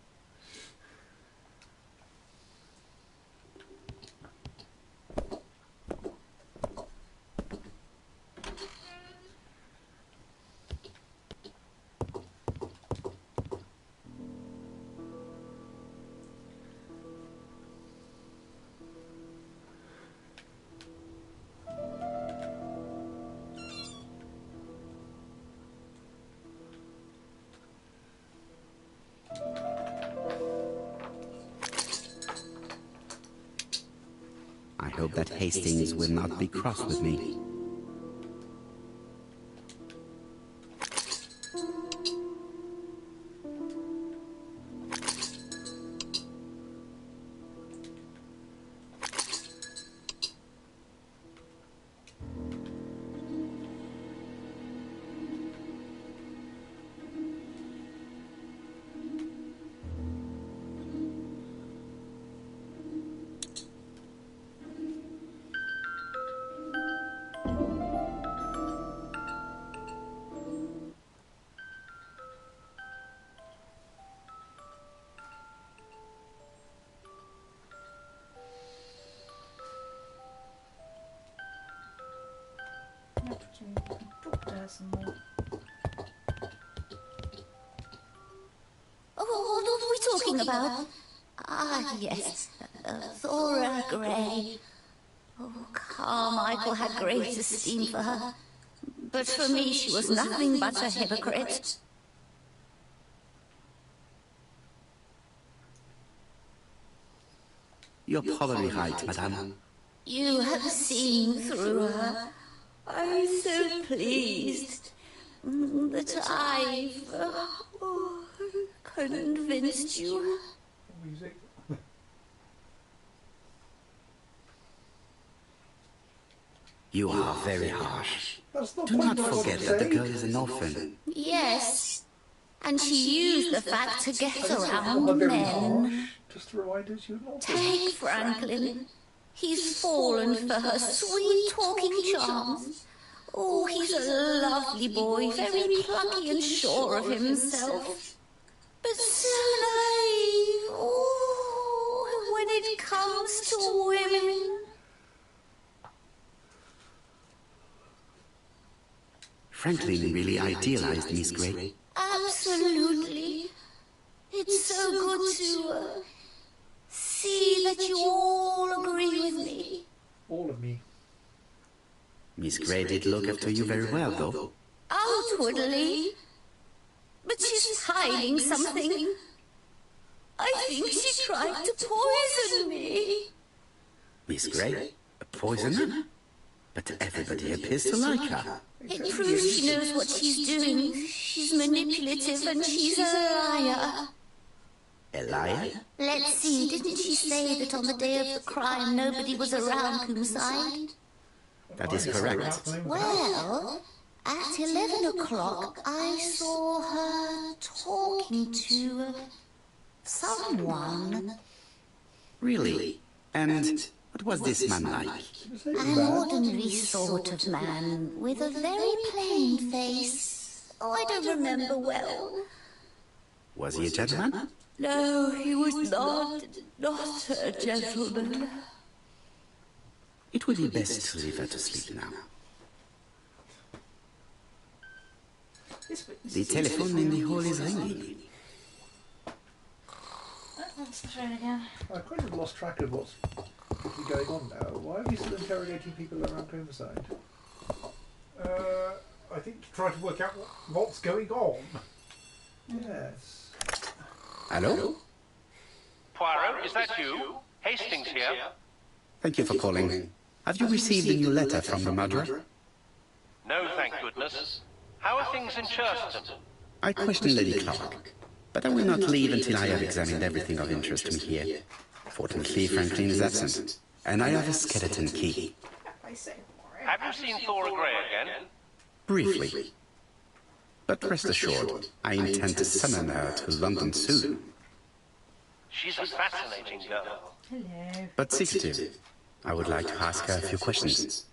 I hope that Hastings will not be cross with me. Talk to her some more. Oh, what are we talking about? Ah, yes, Thora Grey. Oh, Carmichael had great esteem for her. But for me, she was nothing but a hypocrite. You're probably right, madame. You have seen through her. I'm so pleased that I've convinced you. Music. You are very harsh. That's not Do not what I forget want that to the say. girl is an orphan. Yes, and she used the fact to get Not around very men. harsh. Just to remind us you're not. Take Franklin. He's fallen for her sweet talking charms. Oh, he's a lovely boy, very plucky and sure of himself. But so naive. Oh, when it comes to women. Franklin really idealized Miss Grey. Absolutely. It's so good to see that you all agree with me. All of me. Miss Grey did look after you very well, though. Outwardly. But she's hiding something. I think she tried to poison me. Miss Grey? A poisoner? But everybody appears to like her. It proves she knows what she's doing. She's manipulative and she's a liar. A liar? Let's see, didn't she say that on the day of the crime nobody was around Coomside? That is correct. Well, at 11 o'clock I saw her talking to someone. Really? And what was this man like? An ordinary sort of man with a very plain face. Oh, I don't remember well. Was he a gentleman? No, he was not a gentleman. It would be best to leave her to sleep now. The telephone in the hall is ringing. That's the phone again. I kind of lost track of what's going on now. Why are we still interrogating people around Coomside? I think to try to work out what's going on. Yes. Hello? Poirot, is that you? Hastings here. Thank you for calling. Have you received a new letter from the murderer? No, thank goodness. How are things in Churston? I questioned Lady Clark, but I will not leave until I have examined everything of interest to me here. Fortunately, Franklin is absent, and I have a skeleton key. Have you seen Thora Grey again? Briefly. But rest assured, I intend to summon her to London soon. She's a fascinating girl. Hello. But secretive. I would like to ask her a few questions.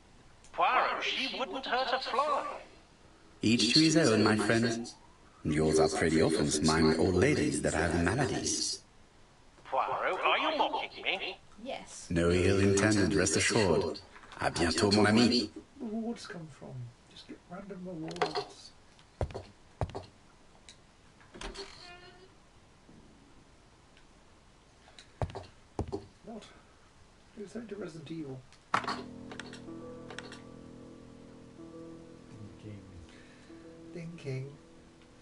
Poirot, she wouldn't hurt a fly. Each to his own, my friend. Yours are pretty often smiling old ladies that have maladies. Poirot, are you mocking me? Yes. No ill intended, rest assured. À bientôt, mon ami. Rewards come from? Just get random rewards. What? Do something to Resident Evil.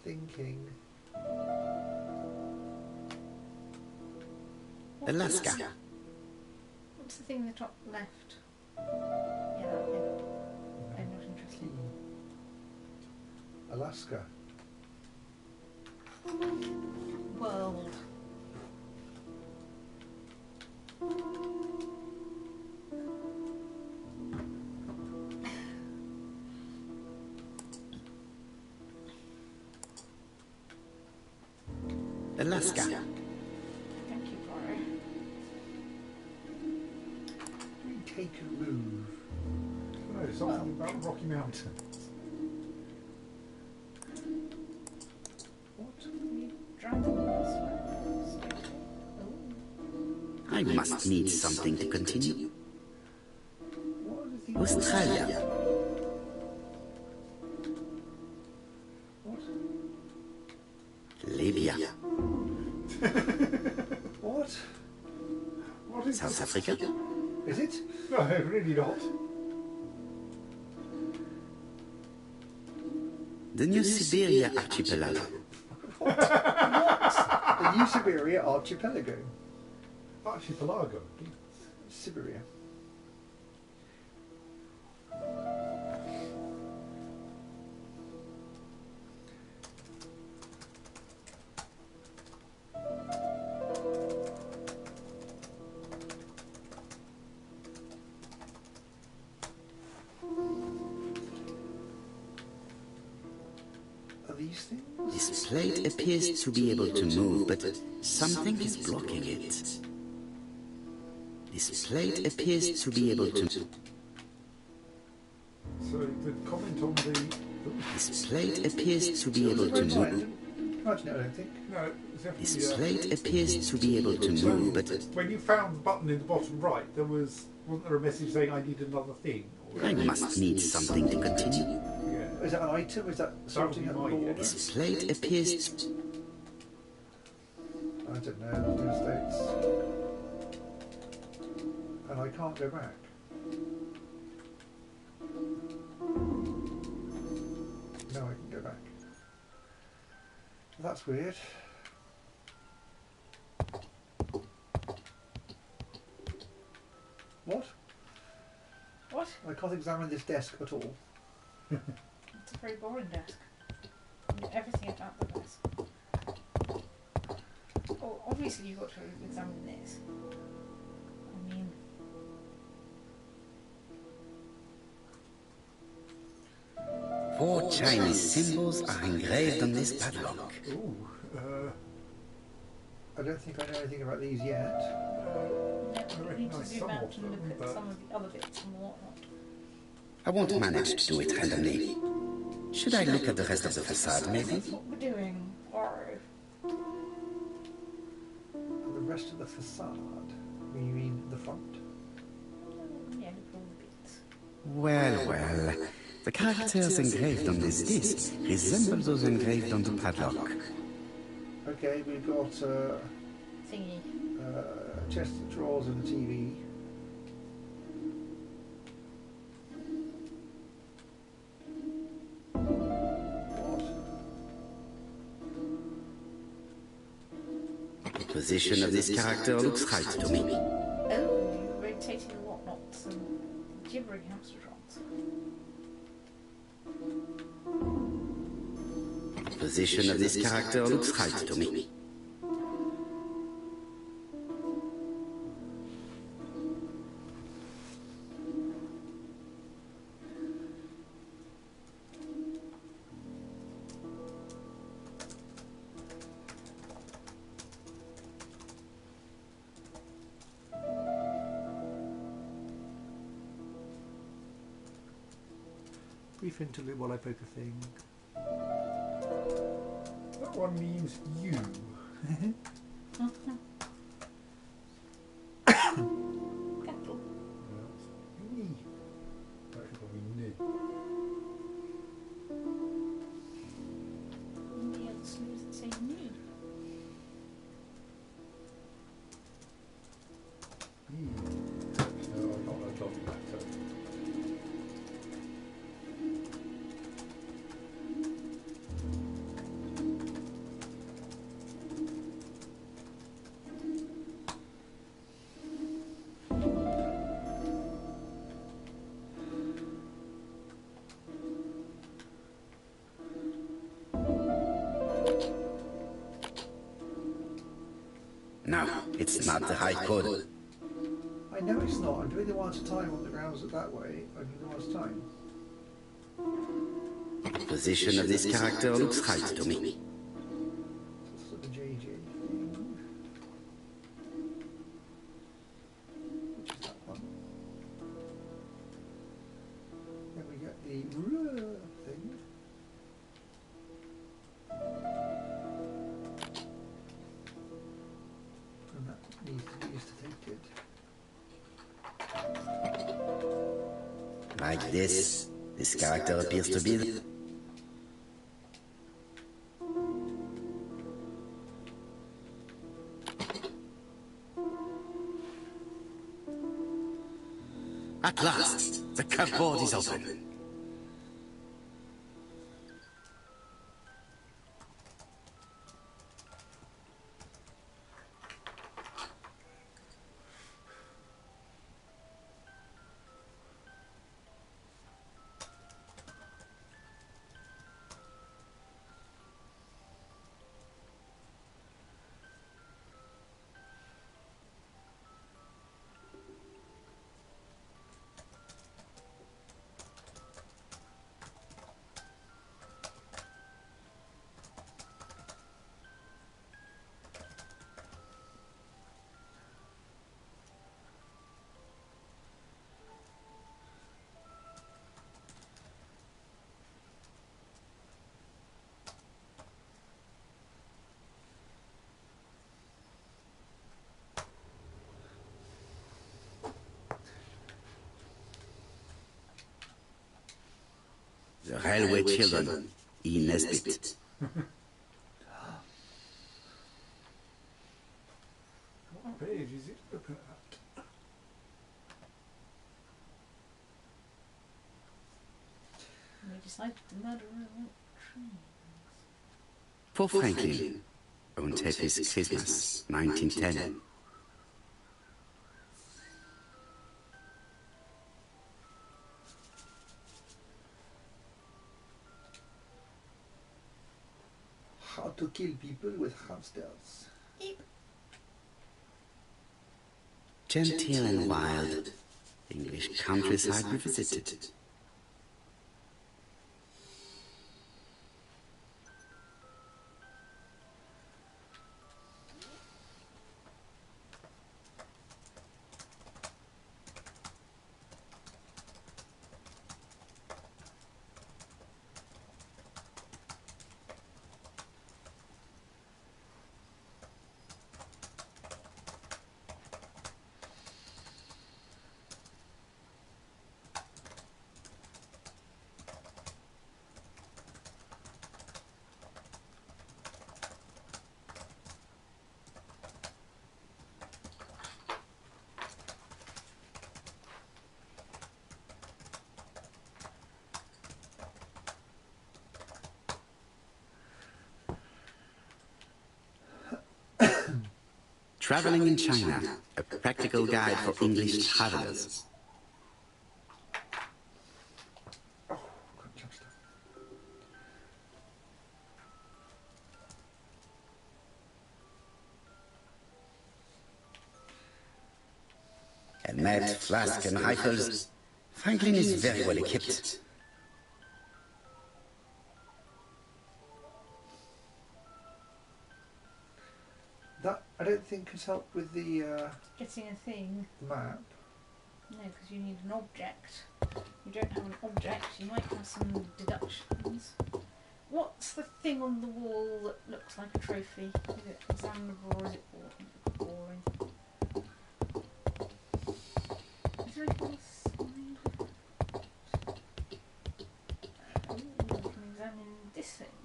Thinking. Alaska. What's the thing in the top left? Yeah, that thing. I'm not interested. Alaska. World. Alaska. Thank you, Poirot. Take a move. No, something about Rocky Mountain. I must need something to continue. Australia. Libya. What? What is South Africa. Is it? No, really not. The New Siberia Archipelago. What? The New Siberia Archipelago. Archipelago. Siberia. These things? This plate appears to be able to move, but something is blocking it. This plate appears to be able to... So the comment on the... This plate appears to be able to move. Imagine it, I don't think. No, it's definitely, This plate appears to be able to move, but... When you found the button in the bottom right, wasn't there a message saying I need another thing? I must need something to continue. Yeah. Is that an item? Is that something out of order? This plate appears to... I don't know, the States. And I can't go back. No, I can go back. That's weird. What? What? I can't examine this desk at all. It's a very boring desk. I know everything about the desk. Oh, obviously you've got to examine this. I mean... Four Chinese symbols are engraved on this padlock. Ooh, I don't think I know anything about these yet. I need to zoom out and look at some of the other bits and whatnot. I won't manage to do it randomly. Should I look at the rest of the facade, maybe? That's what we're doing. Or... The rest of the facade? You mean the front? Yeah, look at all the bits. Well. The characters engraved on this disc resemble those engraved on the padlock. Okay, we've got Thingy. a chest of drawers and a TV. The position of this character looks right to me. Oh, rotating whatnots and gibbering hamster trons. The position of this character looks right to me. Brief interlude while I poke a thing. That one means you. Cattle. Me. Actually, probably me. Anybody else who's saying me? No, I got a dog back to No, it's not the high code. I know it's not. I'm doing the one at a time on the grounds that way. I do the one at a time. The position of this character looks right to me. So the JJ thing. Which is that one? Then we get the thing. And that needs to be used to take it. Like this character appears to be... At last, the cupboard is open. The Railway Children, E. Nesbit. What page is it looking at? And they decided the murderer went trees. For Franklin, on Teffy's Christmas, 1910. How to kill people with hamsters. Genteel and wild, English countryside revisited. Traveling in China, a practical guide for English travelers. A net, flask and rifles. Franklin is very well equipped. That, I don't think, has helped with the Getting a thing. map. No, because you need an object. You don't have an object, you might have some deductions. What's the thing on the wall that looks like a trophy? Is it examinable or is it boring? Is there anything else? Oh, you can examine this thing.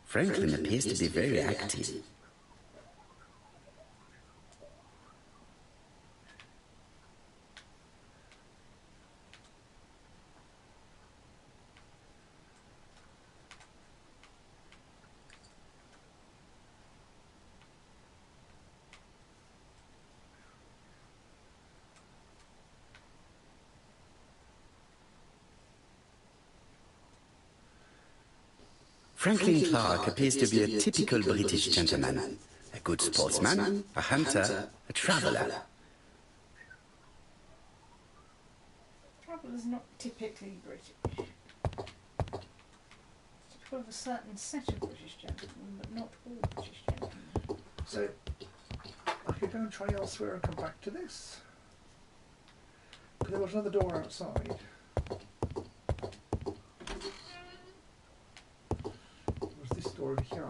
Franklin appears to be very active. Franklin Clark appears to be a typical British gentleman. A good sportsman, a hunter, a traveller. Traveller's not typically British. It's typical of a certain set of British gentlemen, but not all British gentlemen. So, I could go and try elsewhere and come back to this. But there was another door outside. Over here.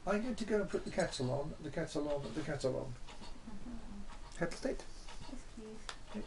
I'm going to go and put the kettle on, the kettle on, the kettle on. Kettle state? Yes, please.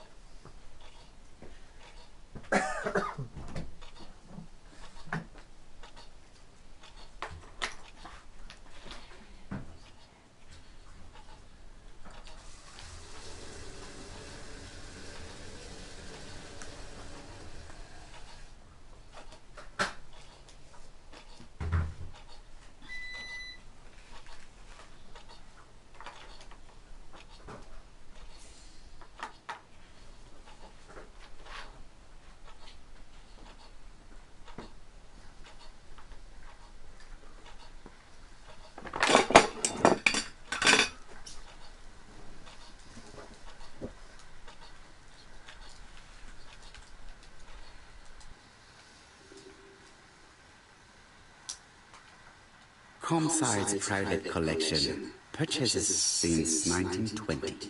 Comside's private collection, purchases since 1920.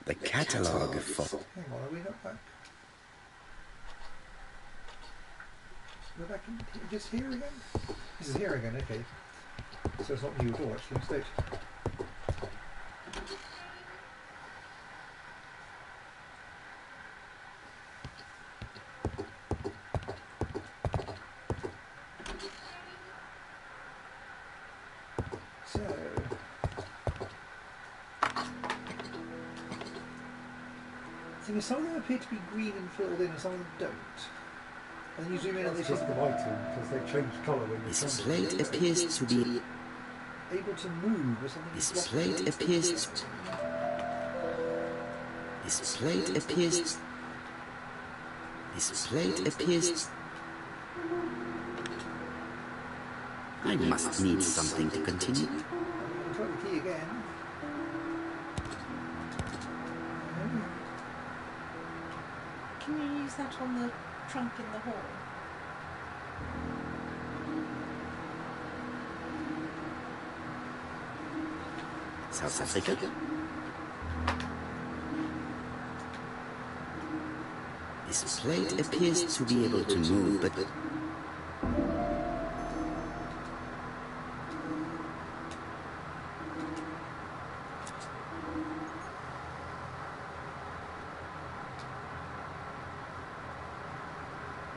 The catalogue for... Hang on, are we not back? We're back in just here again? This is here again, okay. So it's not new at all, actually, mistake. thing is, some of them appear to be green and filled in, and some of them don't. And then you zoom in and they It's just the lighting, because they change colour when you This assemble plate it. appears to be... able to move or something. This plate appears... This plate appears... This plate appears... I must need something to continue. Try the key again. Can you use that on the trunk in the hall? South Africa? This plate appears to be able to move, but...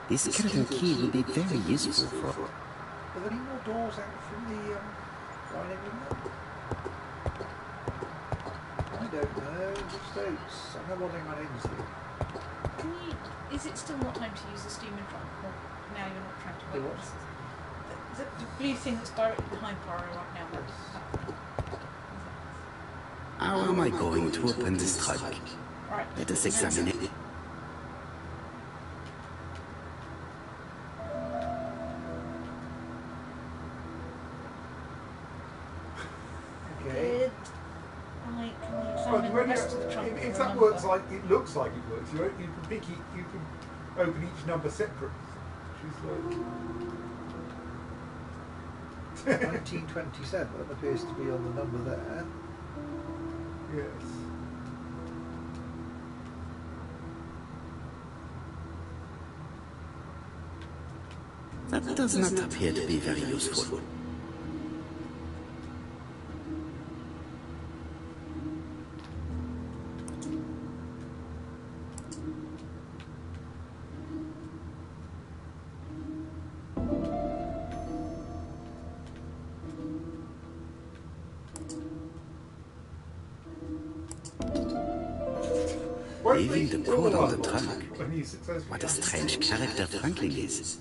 This skeleton key will be very useful for... Are there any more doors out from the dining room? I don't know. Just those. I'm not wandering around into. Can you? Is it still not time to use the steamer trunk? Or now you're not trying to The wait? what? The blue thing that's directly behind Poirot right now. How am I going to open this trunk? Right. Let us examine it. Okay. Right, can you But examine the when rest of the you, trunk? if for a that number? works like it looks like it works, you can pick it, you can open each number separately. Which is like 1927 appears to be on the number there. yes. That does not appear to be very useful. Leaving the cord on the trunk. When you successfully What a strange character Franklin is.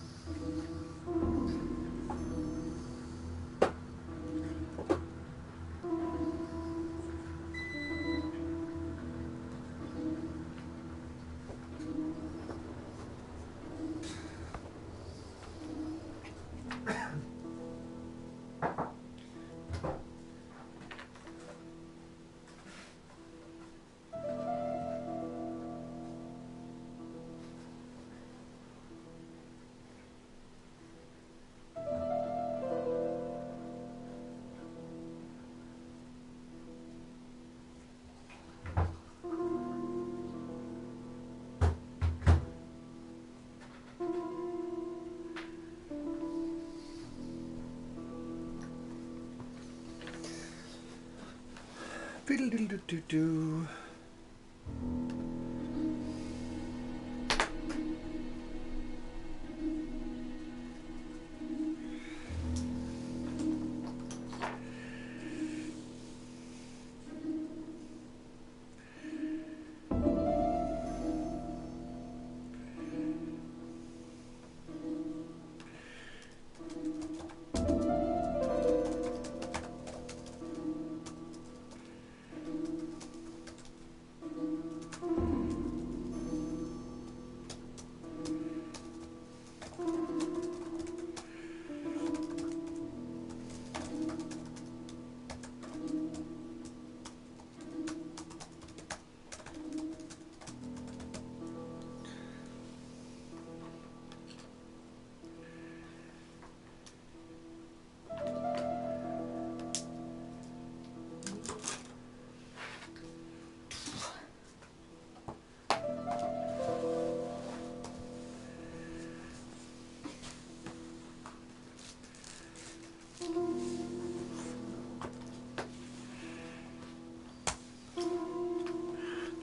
Fiddle-diddle-doo-doo-doo.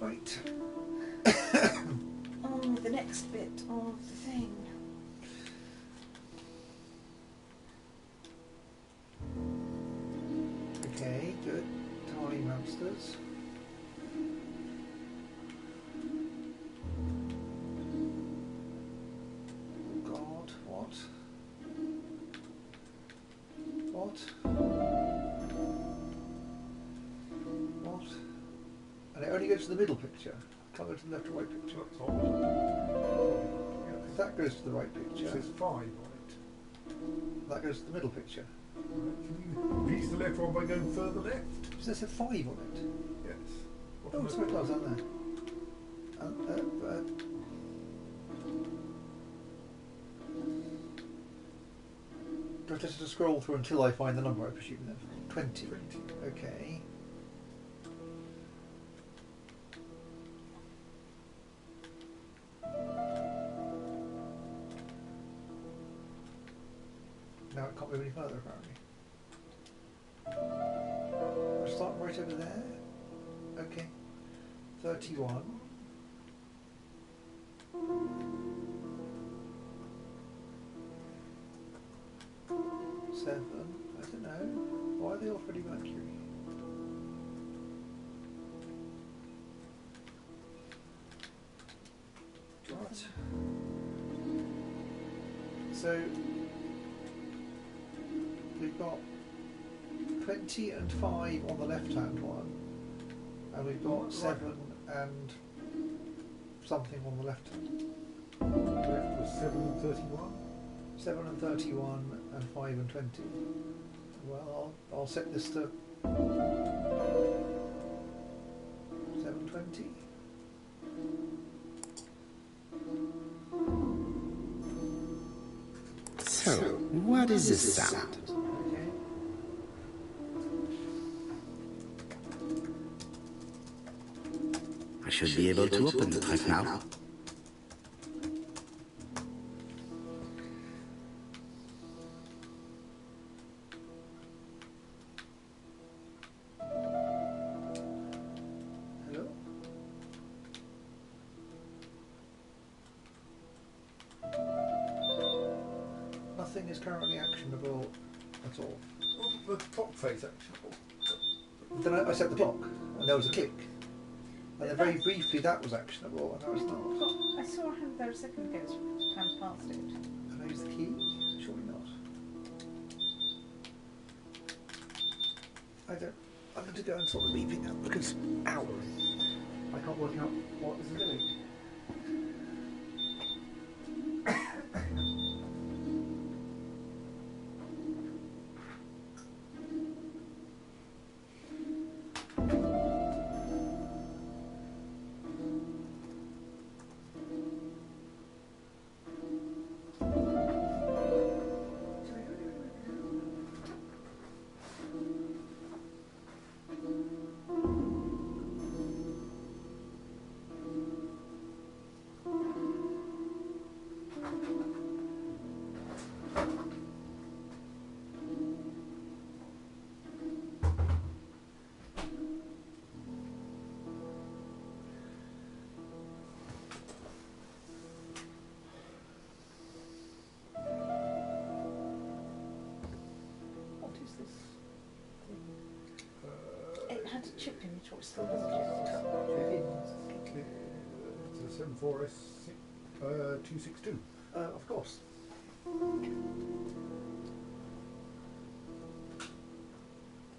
Right. On with the next bit of the thing. Okay, good. Tiny monsters. go to the middle picture? Can't go to the left or right picture. That's odd. If that goes to the right It picture, says 5 on it. that goes to the middle picture. Right. Can you reach the left one by going further left? Does that say 5 on it? Yes. What Oh, am I sorry, it does, aren't there? Do I just scroll through until I find the number, I presume then? 20. 20. Okay. Now it can't move any further apparently. I'll start right over there. Okay. 31. Seven. I don't know. Why are they all Freddie Mercury? Right. So we've got 20 and 5 on the left-hand one, and we've got 7 and something on the left-hand. Left was 7 and 31. 7 and 31 and 5 and 20. Well, I'll set this to 720. So, what is this sound? Okay. I should be able to open the trunk now. Hello? Nothing is currently actionable at all. Wasn't the clock face actionable? Then I set the clock, and there was a click. And then very briefly that was actionable, and now it's not. I saw a hand there a second ago, it's kind of past it. Can I use the key? Surely not. I'm going to go and sort the beeping out because, ow, I can't work out what this is doing. It had a chip in it, or it still has a chip. It's a 74S 262. Of course.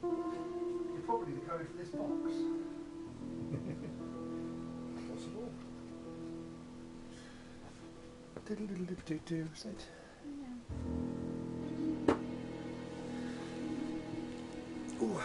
You're probably the code for this box. Possible. Diddle-diddle-diddle-doo, is it? Ooh.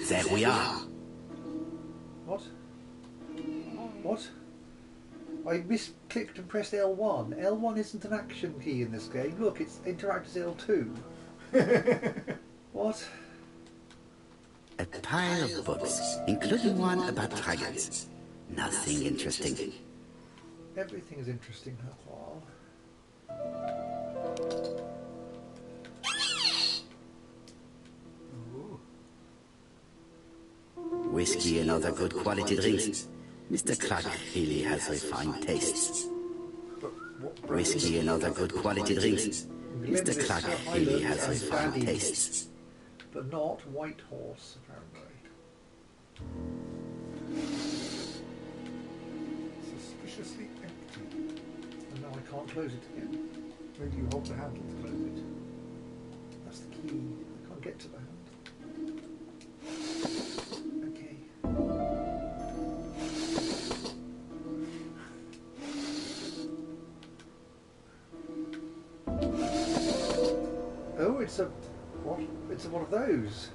There we are. What? What? I misclicked and pressed L1. L1 isn't an action key in this game. Look, it's interact as L2. What? A pile of books, including one about dragons. Nothing interesting. Everything is interesting, Herqual. whiskey and other good quality drinks. Mr. Clark really has refined tastes. Whiskey and other good quality drinks. Mr. Clark really has refined tastes. But not White Horse, apparently. Suspiciously empty. And now I can't close it again. Maybe you hold the handle to close it. That's the key. I can't get to the hand. Okay. Oh, it's a... what? It's one of those.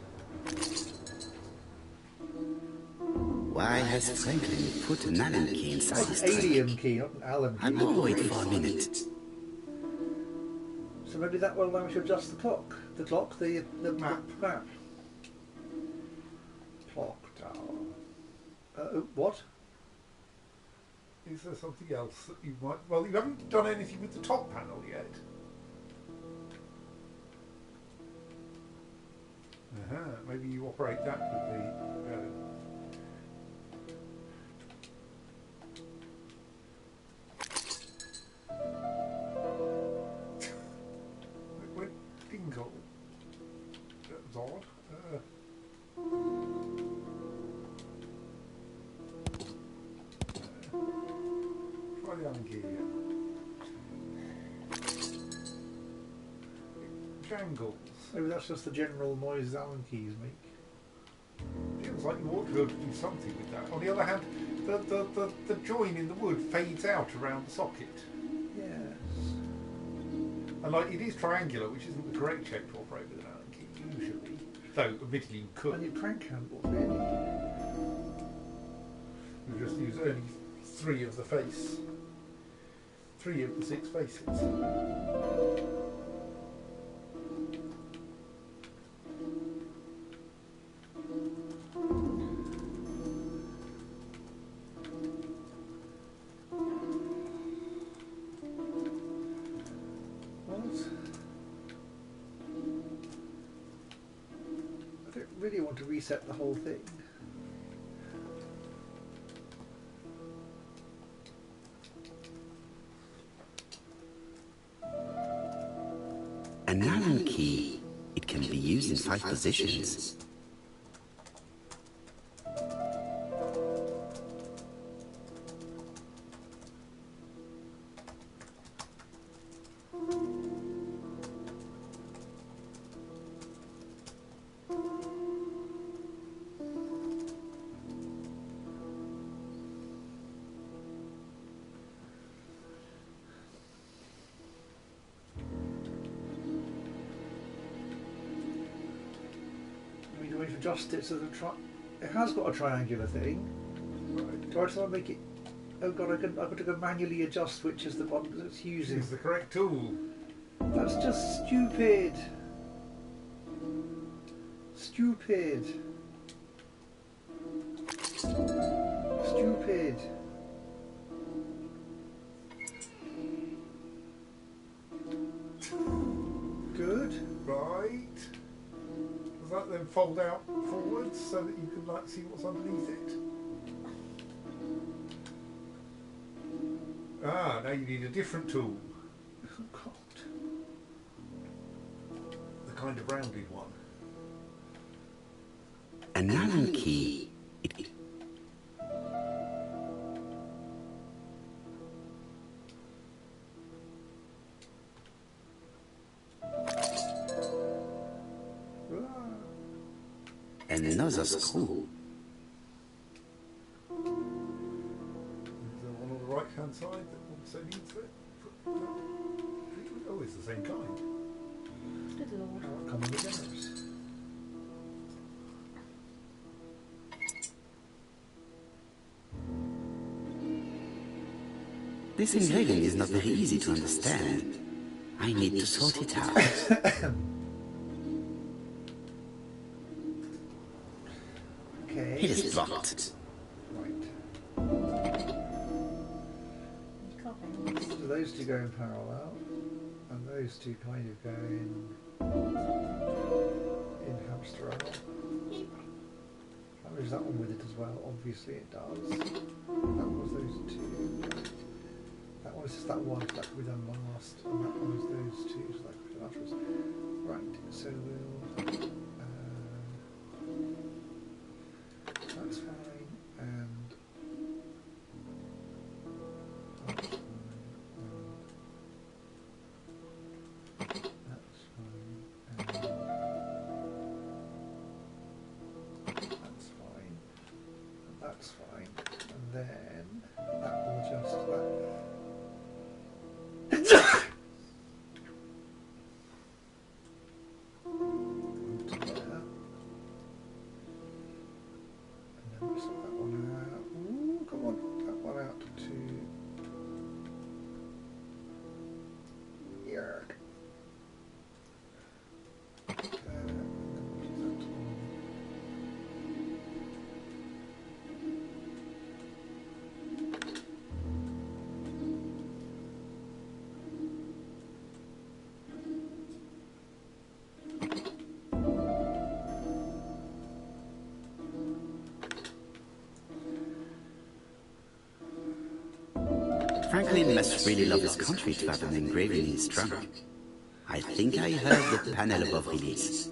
Why has Franklin put an Allen key inside his An trunk? alien key, not an Allen key. I'm gonna wait for a minute. So maybe that will allow me to adjust the clock. The clock, the map. Clock tower. What? Is there something else that you might... Well, you haven't done anything with the top panel yet. Maybe you operate that with the... it went dingle. That was odd. Try the Allen key again. It jangles. Maybe that's just the general noise Allen keys make. Feels like you ought to be able to do something with that. On the other hand, the join in the wood fades out around the socket. Yes. And like it is triangular, which isn't the correct shape to operate with an Allen key usually. Though admittedly you could. And your crank handle, really. You just use only 3 of the face. 3 of the 6 faces. Really want to reset the whole thing. An Allen key. It can be used in 5 positions. Adjust it so the it has got a triangular thing. Right. Do I try to make it? Oh god, I've got to go manually adjust which is the one that it's using. Use the correct tool. That's just stupid. Stupid. Stupid. Good. Right. Does that then fold out forwards so that you can like see what's underneath it? Ah, now you need a different tool. Oh god. The kind of rounded one. An Allen key. Another screw. Is there one on the right hand side that also needs it? Oh, it's the same kind. Good lord. Common beginners. This engraving is not very easy to understand. I need to sort it out. Okay. It is blocked. Right. So those two go in parallel, and those two kind of go in hamster hour. Is that one with it as well? Obviously it does. That was those two. That one is just that one, so that could be done last. And that one is those two, so that could be done afterwards. Right, so we'll... that's fine, and... that's fine, and... that's fine, and... that's fine, and that's fine, and then that will adjust that. Franklin must really love his country to have an engraving in his trunk. I think I heard the panel above release.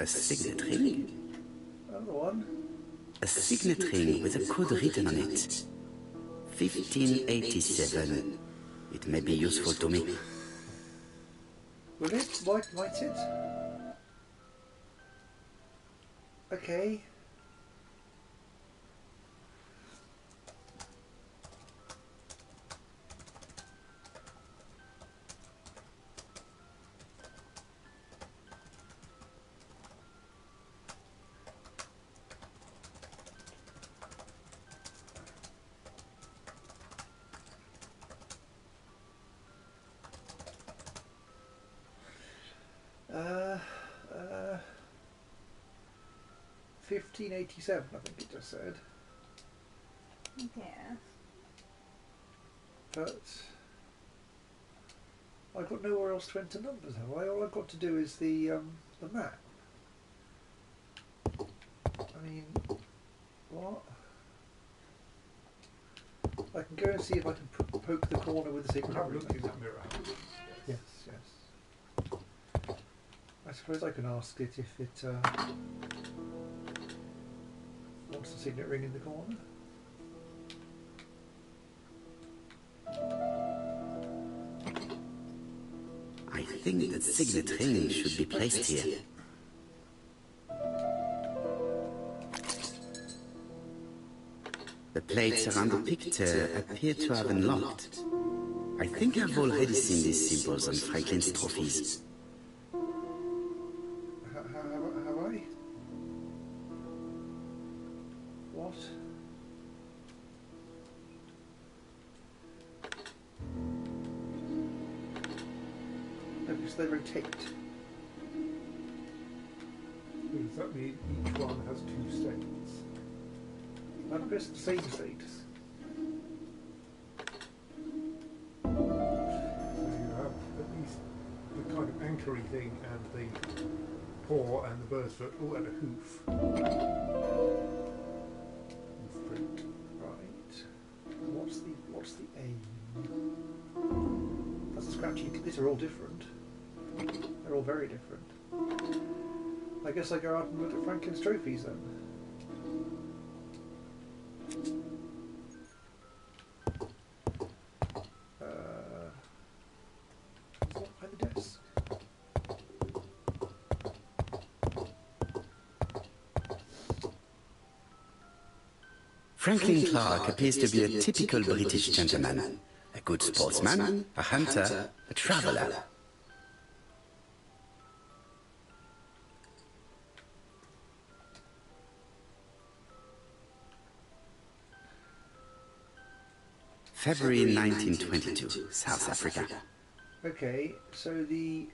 A signet ring? Another one. A signet ring with a code written on it. 1587. It may be useful to me. Will it? Might it? Okay. Uh, 1587, I think it just said. Yeah. But I've got nowhere else to enter numbers, have I? All I've got to do is the map. I mean, what? I can go and see if I can poke the corner with the secret. Have a look in that mirror. Yes, yes. I suppose I can ask it if it wants the signet ring in the corner. I think that signet ring should be placed here. The plates around the picture appear to have unlocked. I think I've already seen these symbols on Franklin's trophies. Have I? What? No, because they rotate. Does that mean each one has two states? Not just the same status. So you have at least the kind of anchory thing and the paw and the bird's foot all at a hoof. Print. Right. What's the aim? That's a scratchy. These are all different. They're all very different. I guess I go out and look at Franklin's trophies then. Behind the desk. Franklin Clark appears to be a typical British gentleman. A good sportsman, a hunter, a traveller. February 1922, South Africa. Okay, so the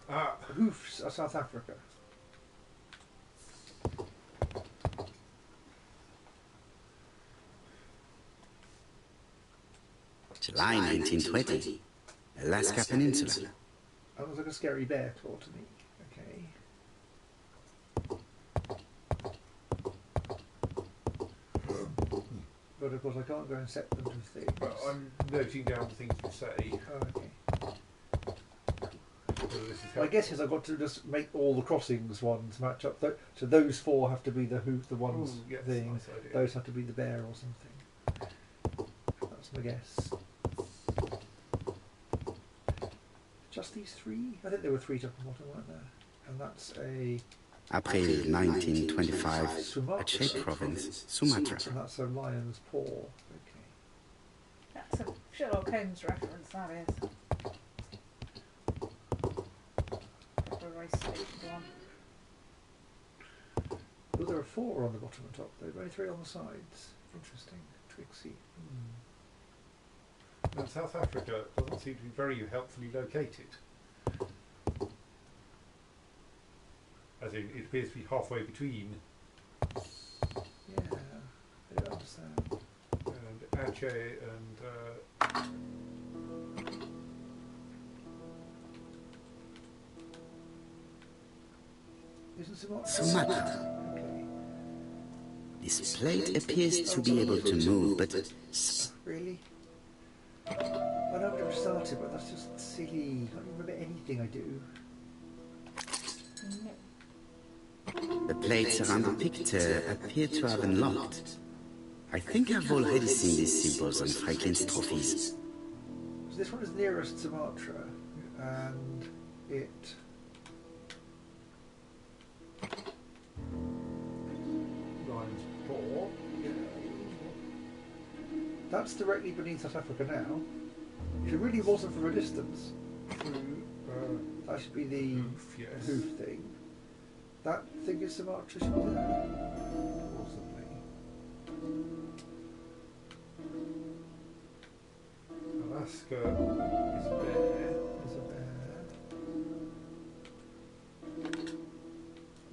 hoofs are South Africa. July 1920. Alaska Peninsula. That was like a scary bear claw to me. Okay. But of course I can't go and set them to things. But I'm noting down the things you say. Oh, okay. So this is My guess is I've got to just make all the crossings ones match up. So those four have to be the ones yes, thing. nice idea. Those have to be the bear or something. That's my guess. Just these three? I think there were three top and bottom, weren't there? And that's a... April 1925, Sumatra. Aceh Province, Sumatra. And that's a lion's paw. Okay. That's a Sherlock Holmes reference, that is. Proper race station one. Well, there are four on the bottom and top, though. Only three on the sides. Interesting. Twixie. And South Africa doesn't seem to be very helpfully located. As in, it appears to be halfway between. Yeah, I don't understand. And Aceh and... Isn't Sumatra? Sumatra. Okay. This plate appears to be able to move, but... Really? I know I've never started, but that's just silly. I don't remember anything I do. No. The plates around the picture appear to have unlocked. I think I've already seen these symbols on Franklin's trophies. So this one is nearest Sumatra, and it... Lion's paw. That's directly beneath South Africa now. If it really wasn't from a distance, Through that should be the hoof, yes. hoof thing. That thing is Sumatra, should be there. Possibly. Alaska is a bear. There's a bear.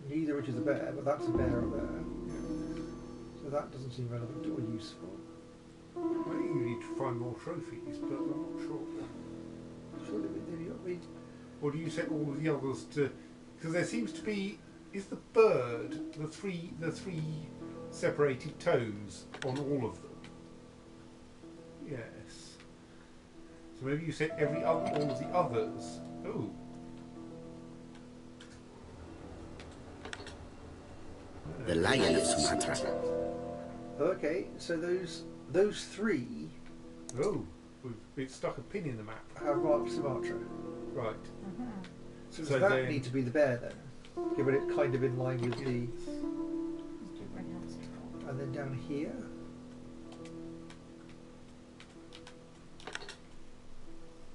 Neither which is a bear, but that's a bear up there. So that doesn't seem relevant or useful. I think you need to find more trophies, but I'm not sure. Surely we Or do you set all of the others to... Because there seems to be... Is the bird the three separated toes on all of them? Yes. So maybe you set all of the others. Oh. The lion of Sumatra. Okay, so those three Oh, we've stuck a pin in the map. have marked Sumatra. Right. So, So does that then- need to be the bear then? Given it kind of in line with the... And then down here?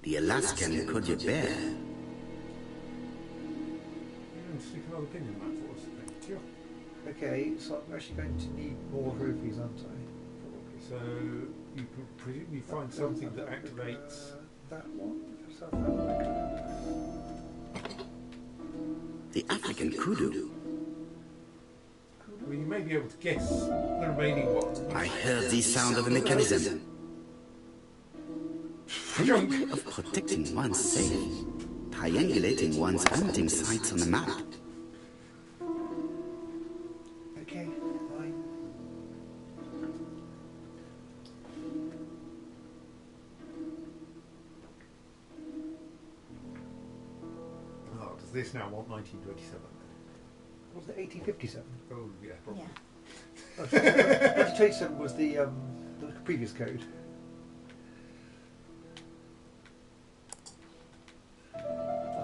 The Alaskan Kodja bear. You can stick another pin in the map for us, thank you. Okay, so I'm actually going to need more rupees, aren't I? So you could presumably find something that activates... that one for South Africa. The African kudu. I mean, you may be able to guess the remaining ones. I heard the sound of a mechanism. Think of protecting one's safe, triangulating one's hunting sites on the map. Okay, fine. Oh, does this now want 1927? Was it 1857? Oh, yeah, probably. Yeah. 1927 was the previous code. I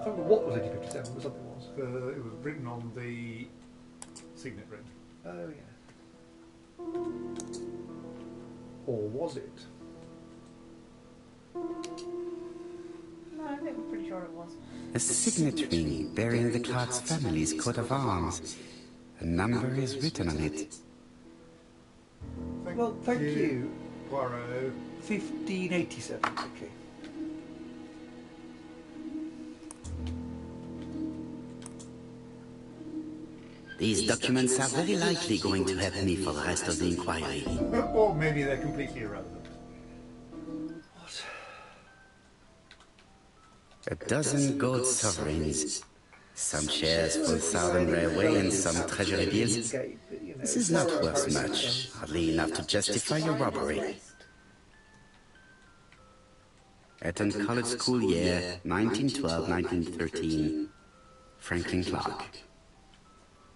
can't remember what was 1857, but something was. It was written on the signet ring. Oh, yeah. Or was it? No, I think we're pretty sure it was. A signet ring bearing the Clark's family's coat of arms. A number is written on it. Well, thank you. Poirot. 1587, okay. These documents are very likely going to help me for the rest of the inquiry. Or maybe they're completely irrelevant. What? A dozen gold sovereigns. Some shares for the Southern Railway and some treasury bills. This is not worth much, hardly enough to justify your robbery. Eton College School Year, 1912-1913. Franklin Clark.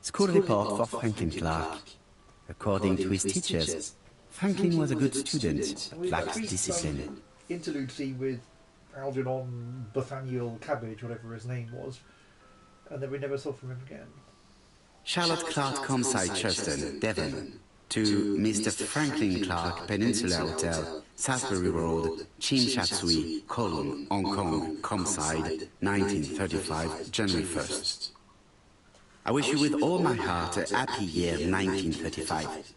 School report for Franklin Clark. According to his teachers, Franklin was a good student, but lacked discipline. Interlude scene with Algernon Nathaniel Cabbage, whatever his name was, and then we never saw from him again. Charlotte Clark Comside Churton, Devon, to Mr. Franklin Clark, Peninsula Hotel, Salisbury Road, Chim Chatsui, Kowloon, Hong Kong, Comside, 1935, January 1st. I wish you with all my heart a happy year 1935.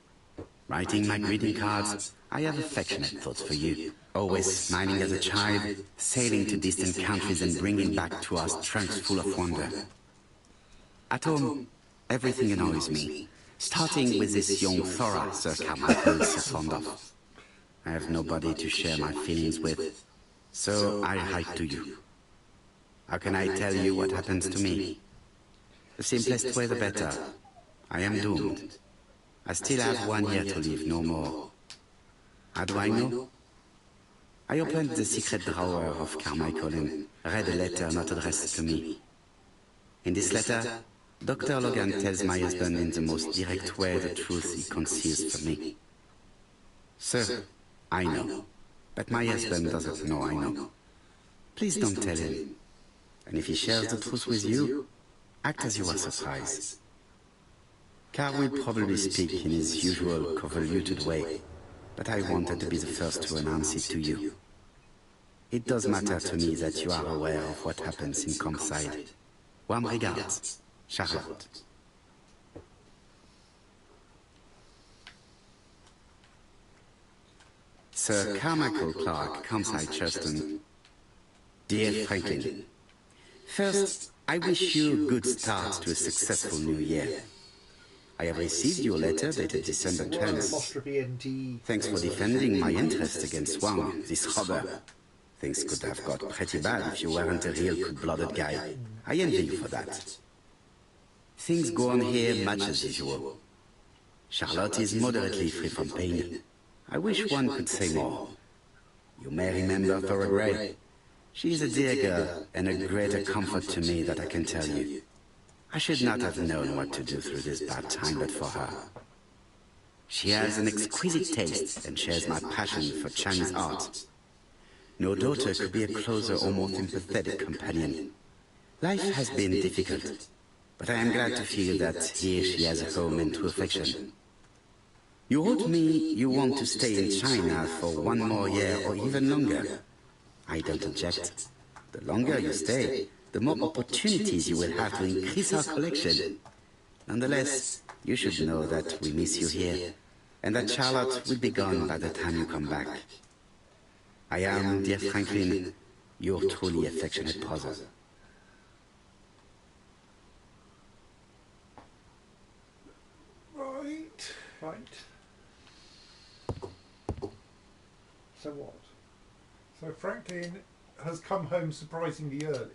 Writing my greeting cards, I have affectionate thoughts for you. Always smiling as a child, sailing to distant countries and bringing back to us trunks full of wonder. At home, everything annoys me, starting with this young Thora Sir Carmichael is so fond of. I have nobody to share my feelings with, so I write to you. How can I tell you what happens to me? The simplest way the better. I am doomed. I still have 1 year to live, no more. How do I know? I opened the secret drawer of Carmichael and read a letter not addressed to me. In this letter, Dr. Logan tells my husband in the most direct way the truth he conceals from me. Sir, I know, but my husband doesn't know I know. Please don't tell him. And if he shares the truth with you, act as you are surprised. Carl will probably speak in his usual convoluted way, but I wanted to be the first to announce it to you. It does matter to me that you are aware of what happens in Comside. Warm regards, Charlotte. Sir Carmichael Clark, Comside Churton. Dear Franklin, first, I wish you a good start to a successful new year. I have received your letter dated December 10th. Thanks for defending my interest against Wang, this robber. Things could have got pretty bad if you weren't a real cold-blooded guy. I envy you for that. Things go on here much as usual. Charlotte is moderately free from pain. I wish one could say more. You may remember Thora Gray. She is a dear girl and a greater comfort to me that I can tell you. I should not have known what to do through this bad time but for her. She has an exquisite taste and shares my passion for Chinese art. No daughter could be a closer or more sympathetic companion. Life has been difficult, but I am glad to feel that here she has a home and true affection. You wrote me you want to stay in China for 1 more year or even longer. I don't object. The longer you stay, the more opportunities you will have to increase our collection. Nonetheless, you should know that we miss you here, and that Charlotte will be gone by the time you come back. I am, dear Franklin, your truly affectionate brother. Right. So what? So Franklin has come home surprisingly early.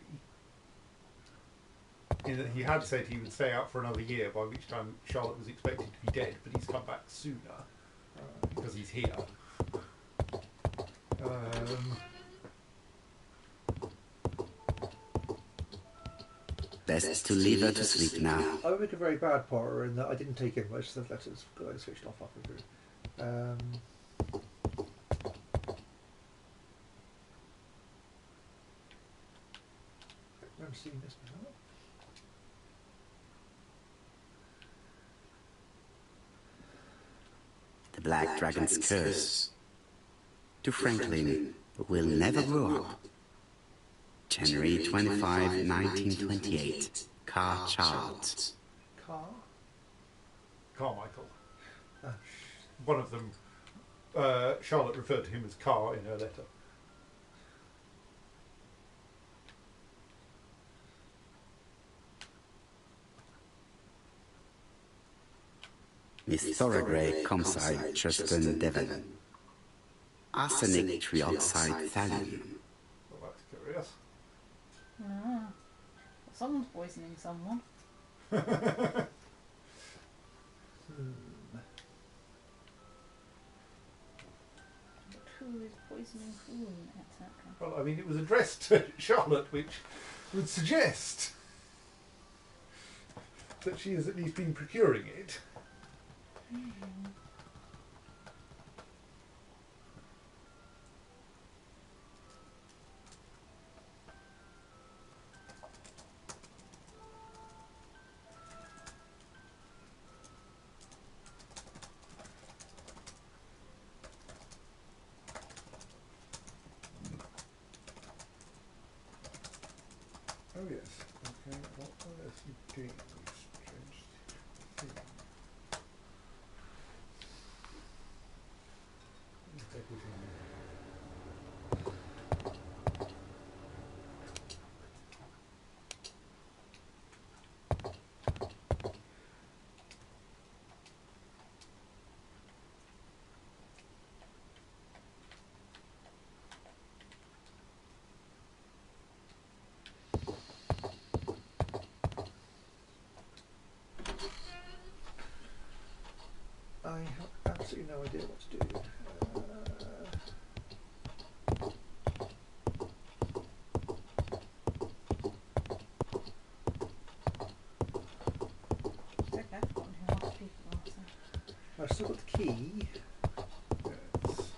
In that he had said he would stay out for another year, by which time Charlotte was expected to be dead, but he's come back sooner because he's here. Best to leave her to sleep now. I would make a very bad Potter in that I didn't take in most of the letters because I switched off halfway through. I remember seeing this before. The Black Dragon's Curse. To Franklin, who will never grow up. January 25, 1928. Car Charlotte. Carmichael. One of them, Charlotte referred to him as Car in her letter. Miss Thoragray, Comside, Churton, Devon. Arsenic trioxide thallium. Well, that's curious. Ah. Well, someone's poisoning someone. But who is poisoning whom exactly? Well, I mean, it was addressed to Charlotte, which would suggest that she has at least been procuring it. Oh yes. Okay. What on earth are you doing with this strange thing? Everything. I have absolutely no idea what to do. It's okay, I've forgotten who lots of people are, so. I've still got the key. Yes.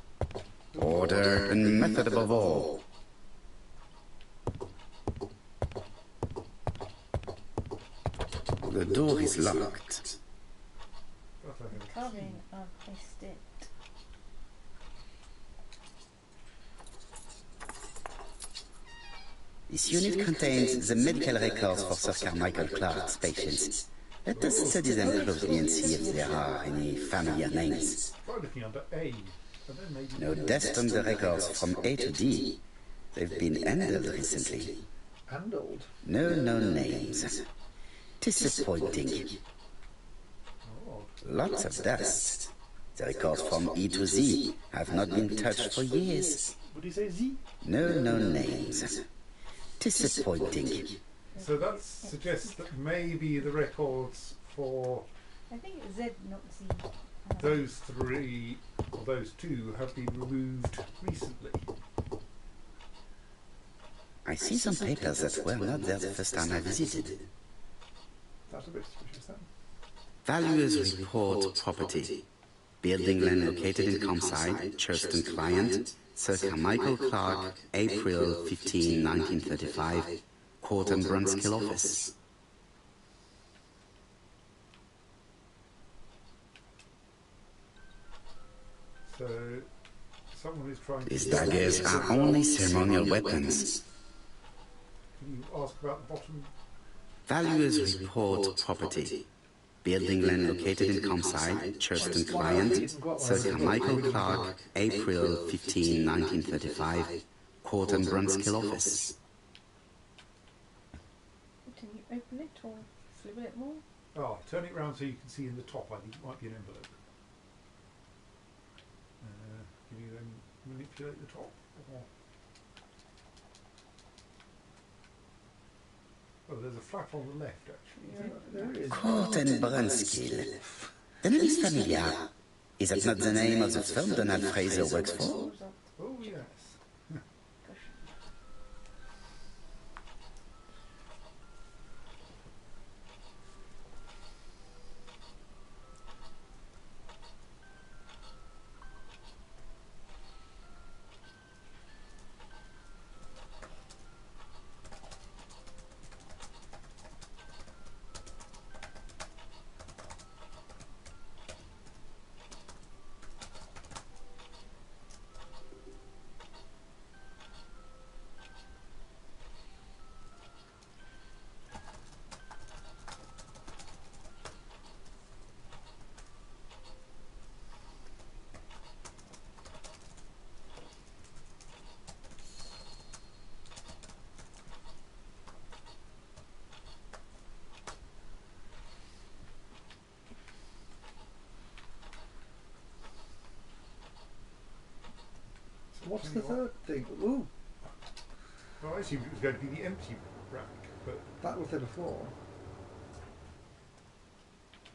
Order and method above all. The door is locked. Carving, I've placed it. This unit contains the medical records for Sir Carmichael Clark's patients. Let us study them closely and see if there are any familiar names. Try looking under A. And then maybe No dust on the records from A to D. They've been handled recently. Handled. No known names. Disappointing. Oh, Lots of dust. The records from E to Z have not been touched for years. Would you say Z? No known names. Disappointing. so that suggests that maybe the records for I think it's Z, not Z. those three or those two have been removed recently. I see some papers that were not there the first time I visited. That's a bit suspicious then. Valuers report property. Building land located in Comside, Churston client, Sir Carmichael Clark, April 15, 1935, Court and Brunskill office. So someone is trying These to... daggers are only ceremonial weapons. Can you ask about the bottom? Valuers report property. Building land located in Comside, Churston client, Sir Carmichael Clark, April 15, 1935, Court and Brunskill office. Can you open it or flip it more? Oh, turn it round so you can see in the top. I think it might be an envelope. Can you then manipulate the top? Or... Oh, there's a flap on the left, actually. There is. Court and Brunskill. The name is familiar. Is that not the name of the firm Donald Fraser works for? Oh, yes. What's the third thing? Ooh. Well, I assumed it was going to be the empty rack, but That was there before.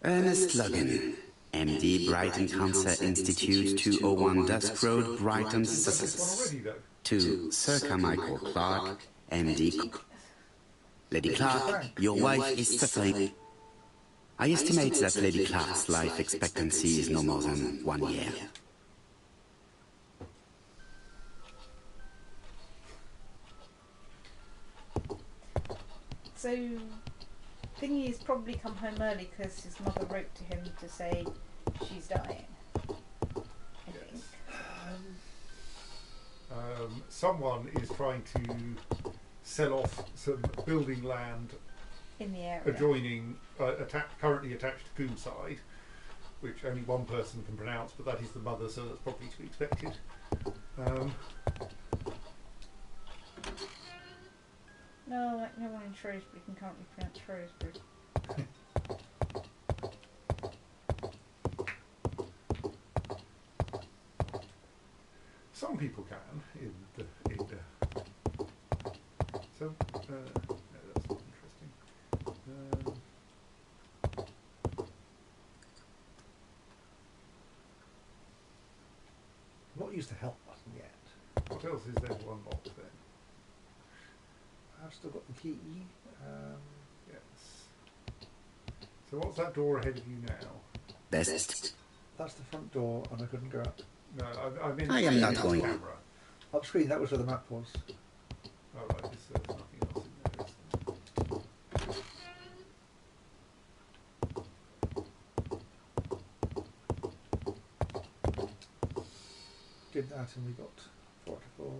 Ernest Logan, MD, Brighton Cancer Institute, 201 Dusk Road, Brighton, this one Sussex. already though. To Sir Carmichael Clark, MD. Lady Clark, your wife is suffering. I estimate that Lady Clark's life expectancy is no more than 1 year. So, Thingy has probably come home early because his mother wrote to him to say she's dying. I think. Someone is trying to sell off some building land In the area. adjoining, currently attached to Coomside, which only one person can pronounce, but that is the mother, so that's probably to be expected. No, like no one in Shrewsbury can currently pronounce Shrewsbury. Some people can so no, that's not interesting. Not used the help button yet. What else is there to unlock then? I've still got the key. Yes. So what's that door ahead of you now? Best. That's the front door, and I couldn't go up. No, I'm in. I am not the going. Camera. Up screen, that was where the map was. Oh right, there's nothing else in there. Is there? Did that, and we got 44.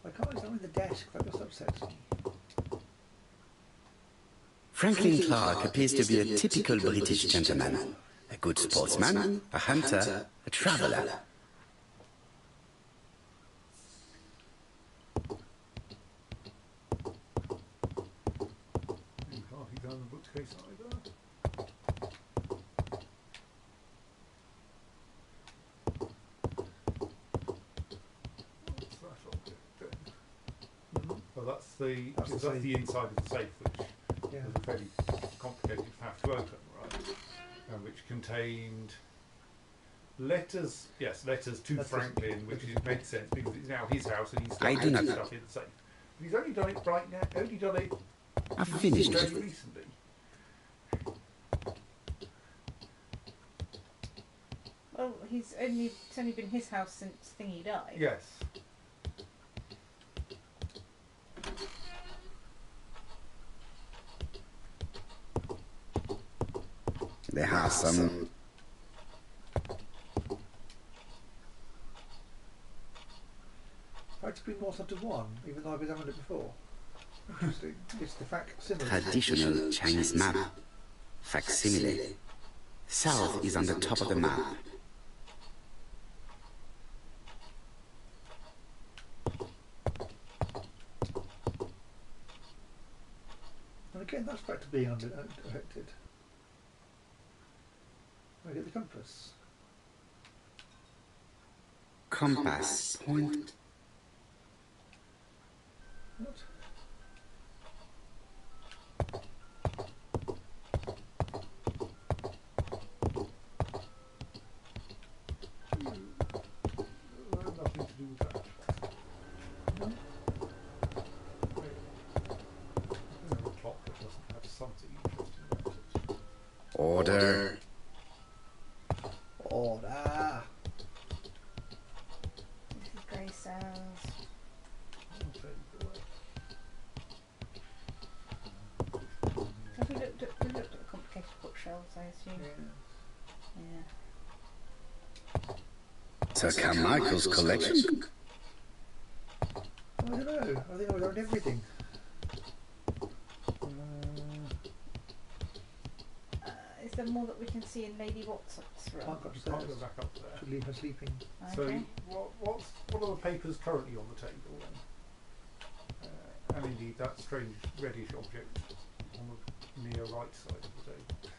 I can't examine the desk, that just upsets me. Franklin Clark appears to be a typical British gentleman. A good sportsman, a hunter, a traveller. You can't examine the bookcase either. What's that object then? Well, that's the inside of the safe, which Yeah. was a fairly complicated path to open, right? Which contained letters, letters to Franklin, which makes sense because it's now his house and he's still his stuff in the safe. But he's only done it right now. Only done it. I've finished very it. recently. Well, it's only been his house since Thingy died. Yes. There are some. Fact been more to one, even though I've examined it before. Interesting. It's the facsimile. Traditional Chinese map. Facsimile. South is on the top of the map. And again, that's back to being unaffected. I get the compass. Compass point. What? Nothing to do with that. No? Wait. I don't know a clock that doesn't have something interesting about it. Order. Order. This is Grey Cells. I'll tell you the way. Have we looked at the complicated bookshelves, I assume? Yeah. Sir Carmichael's collection? I don't know. I think I've learned everything. Is there more that we can see in Lady Watson's room? Can't go You can't upstairs. go back up there. Should leave her sleeping. Okay. So, what are the papers currently on the table then? And indeed, that strange reddish object on the near right side of the table.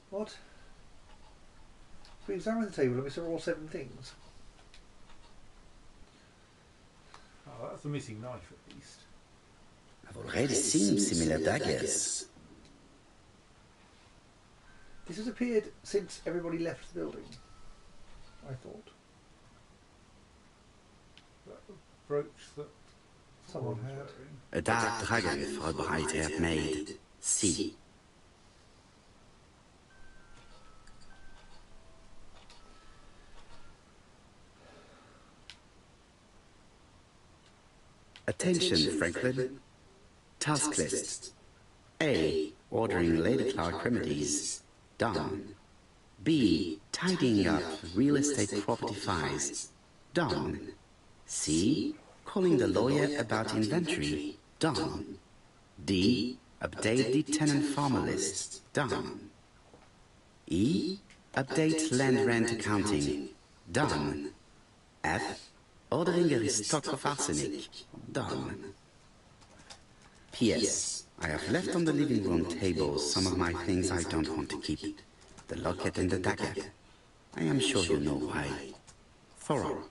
What? We examined the table and we saw all 7 things. Oh, that's the missing knife at least. I've already seen similar daggers. This has appeared since everybody left the building, I thought. That brooch that Someone had. A dark dragon for a bright-haired maid. See. Attention, Franklin. Task list. A. Ordering Lady Clark remedies. Done. B. Tidying up real estate property files. Done. C. Calling the lawyer about inventory. Done. D. Update the tenant farmer list. Done. E. Update land rent accounting. Done. F. Ordering a restock of arsenic. Done. P.S. I have left on the living room table some of my things I don't want to keep. The locket and the dagger. I am sure you know why. Thorough.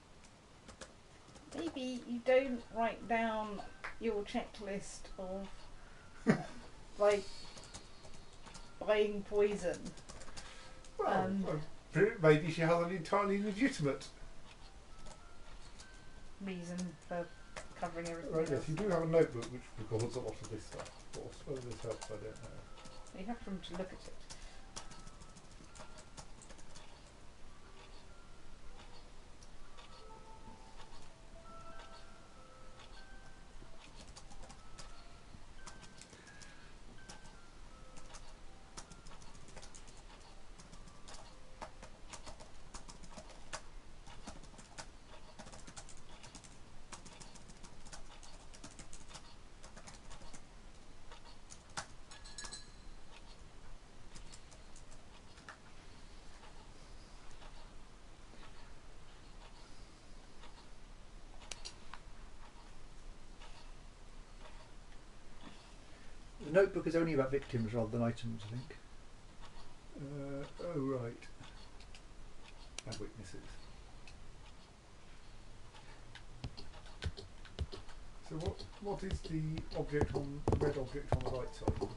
Maybe you don't write down your checklist of like buying poison. Well, maybe she has an entirely legitimate reason for covering everything. Right, yes, else. you do have a notebook which records a lot of this stuff, of course. Whether this helps, I don't know. You have to look at it. The notebook is only about victims rather than items, I think. Oh, right. And witnesses. So what is the object on the red object on the right side?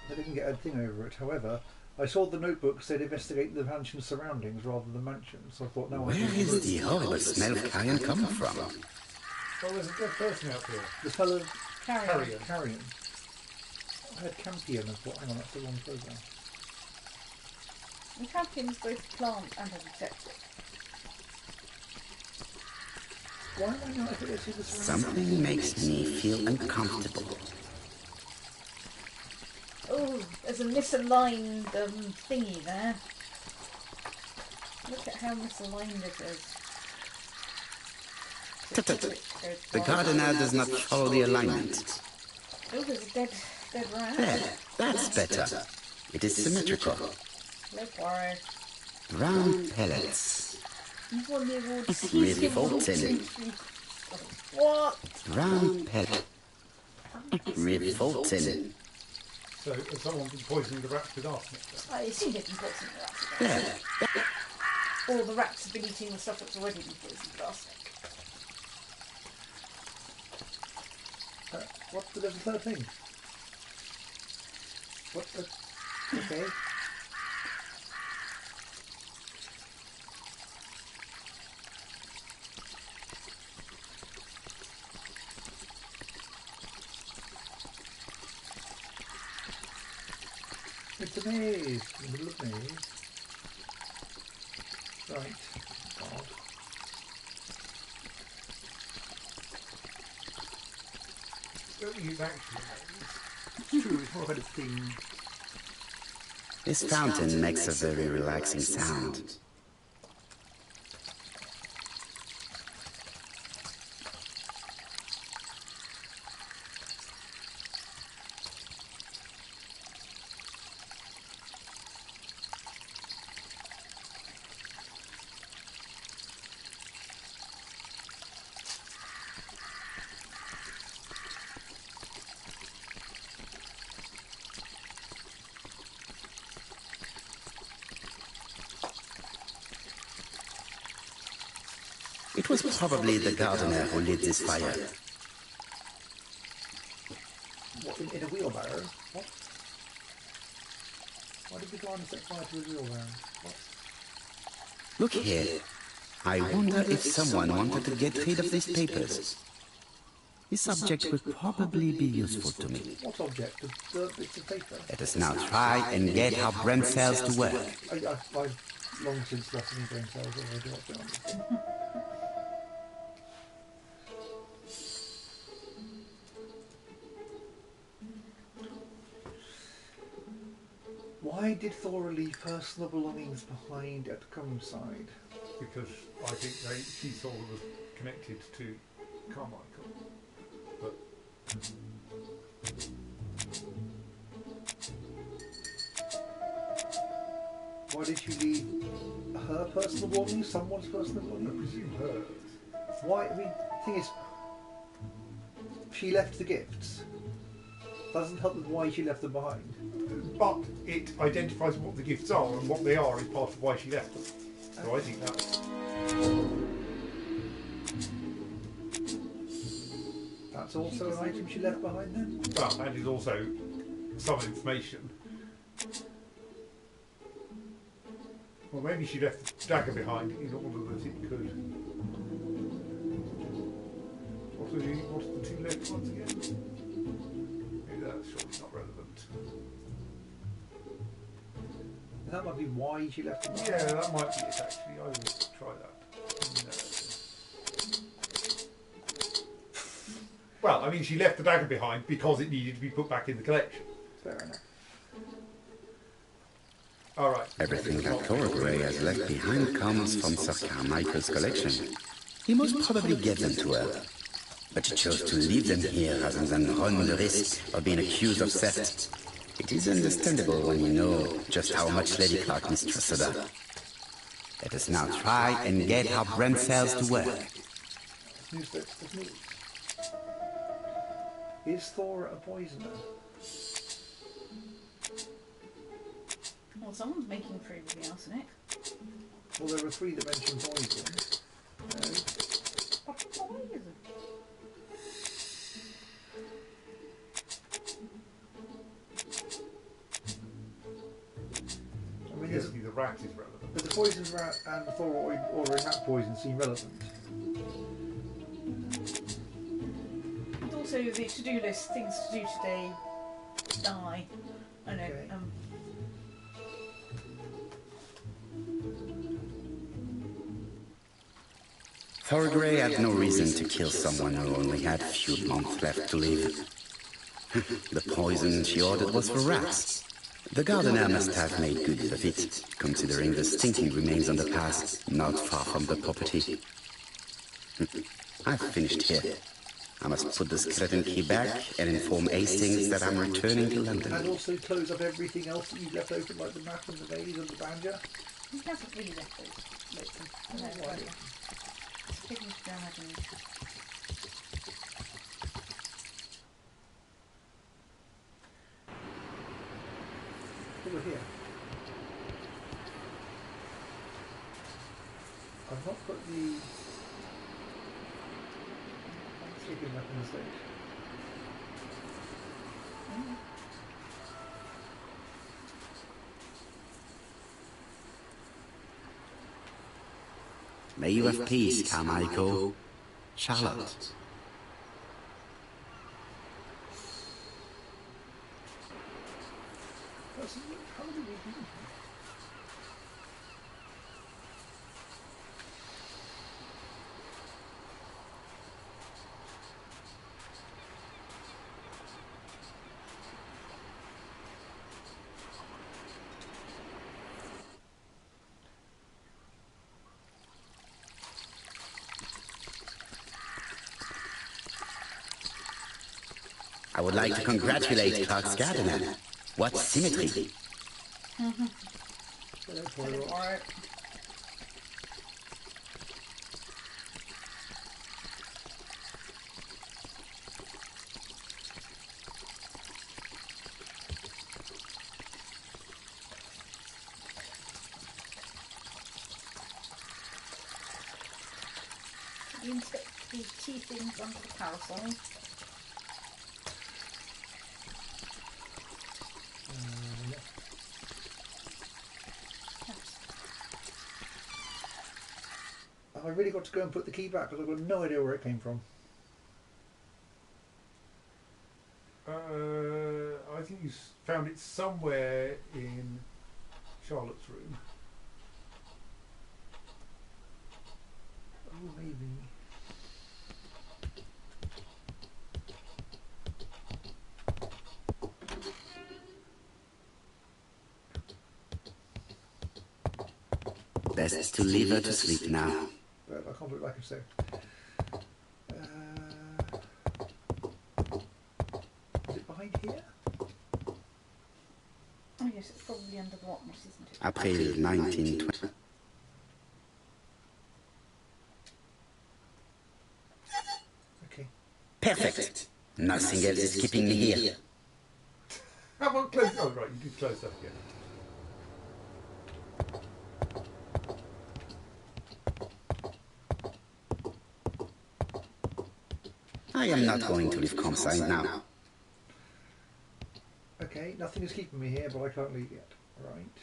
I didn't get a thing over it. However, I saw the notebook said investigate the mansion's surroundings rather than mansions. So I thought, no. Where is the horrible smell of carrion coming from? Oh, there's a dead person out here. The fellow Carrion. Carrion. I had Campion. I thought, hang on, that's the wrong program. The campion's both a plant and a detective. Why am I not able to see the surroundings? Something makes me feel uncomfortable. Oh, there's a misaligned thingy there. Look at how misaligned it is. The gardener does not follow the alignment. Oh, there's a dead rat. There, that's better. It is symmetrical. Don't worry. Brown pellets. You've won the award. Revolting. What? Brown pellet. Revolting. So has someone been poisoning the rats with arsenic then? I assume they've been poisoning the rats with arsenic. There. Or the rats have been eating the stuff that's already been poisoned with arsenic. What? There's a third thing. What the... Okay. It's a maze. In the middle of maze. Right. God. Don't think it's actually It's true, it's more about a thing. This fountain makes a very relaxing sound. It was probably the gardener who lit this fire. What, in a wheelbarrow? What? Why did the gardener set fire to a wheelbarrow? What? Look here. I wonder if someone wanted to get rid of these papers. This object would probably be useful to me. What object? The bits of paper? Let us now try and get our brain cells to work. I've long since lost any brain cells already. What's going on? Why did Thora leave personal belongings behind at Cumside? Because I think she sort of was connected to Carmichael. But why did she leave her personal belongings? Someone's personal belongings? I presume hers. Why? I mean, the thing is, she left the gifts. Doesn't help with why she left them behind. But it identifies what the gifts are, and what they are is part of why she left them. So I think that's also an item she left behind then? Well, and is also some information. Well, maybe she left the dagger behind in order that it could... What's the two left ones again? Maybe that's surely not relevant. That might be why she left them behind. Yeah, that might be it actually. I will try that. Well, I mean, she left the dagger behind because it needed to be put back in the collection. Fair enough. All right. Everything that Thora Grey has left behind comes from Sir Carmichael's collection. He most probably gave them to her. But she chose to leave them here rather than run the risk of being accused of theft. It is understandable when you know just how much Lady Clark mistrusted her. Let us now try and get our brain cells to work. News bits of news. Is Thora a poisoner? Well, someone's making free with the arsenic. Well, there are 3 that mention poison. What poison? I mean, Yes, the rat is relevant. but the poison rat and Thora ordering that poison seem relevant. And also the to-do list, things to do today, die. I know. Okay. Thora Grey had no reason to kill someone who only had a few months left to live. The poison she ordered was for rats. The gardener must have made good use of it, considering the stinking remains on the path not far from the property. I've finished here. I must put the skeleton key back and inform Hastings that I'm returning to London. And also close up everything else that you've left open, like the map and the maze and the banjo. He hasn't really left those open. No, right. It's taking to their imagination. Over here. I've not put the sleeping weapon on stage. May you have peace, Carmichael. Charlotte. How did we do that? I would like to congratulate Clark's gardener. What symmetry! Alright. You inspect the tea things under the parasol. I really got to go and put the key back because I've got no idea where it came from. I think you found it somewhere in Charlotte's room. Oh, maybe. Best to leave her to sleep now. But I can't put it back in a sec. Is it behind here? Oh yes, it's probably under the watch, isn't it? April 1920. Okay. Perfect. Nothing else is keeping me here. How about close? Oh right, you did close that again. I am not going to leave campsite now. Okay, nothing is keeping me here, but I can't leave yet. Right.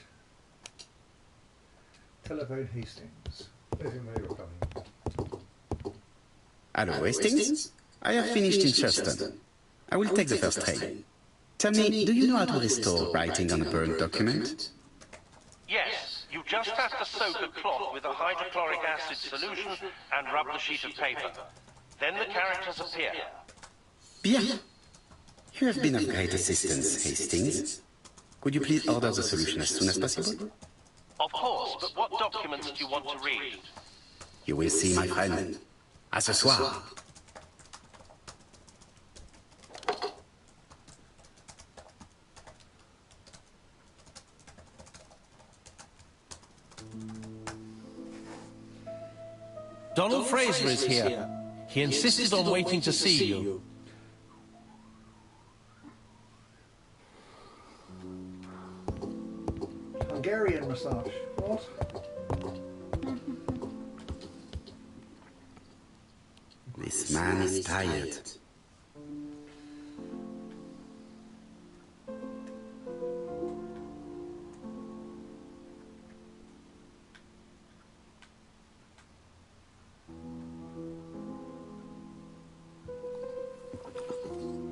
Telephone Hastings. I think they were coming. Hello, Hastings. I have finished in Churston. I will take the first train. Tell me, do you know how to restore writing on a burned document? Yes, you just have to soak a cloth with a hydrochloric acid solution and rub the sheet of paper. Then the characters appear. Bien. You have been of great assistance, Hastings. Could you please order the solution as soon as possible? Of course, but what documents do you want to read? You will see, my friend. À ce soir. Donald Fraser is here. He insisted on waiting to see you. Hungarian massage. What? This man is tired.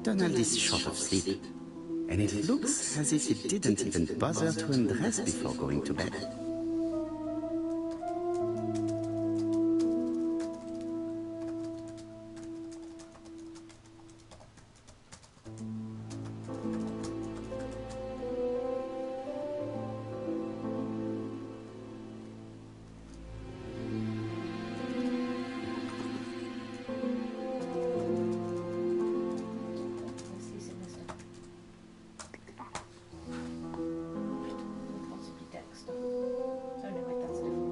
Donald is short of sleep, and it looks as if he didn't even bother to undress before going to bed.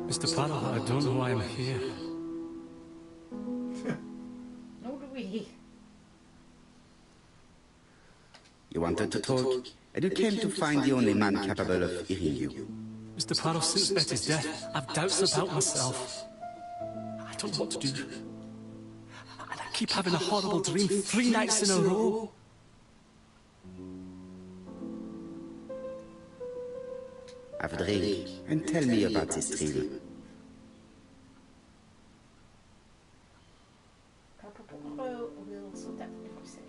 Mr. Parra, I don't know why I'm here. Nor do we. You wanted to talk, and you came to find the only man capable of hearing you. Mr. Parra, since Betty's death, I've doubts about myself. I don't know what to do. And I keep having a horrible dream 3 nights in a row. Have a drink, and tell me about this dream.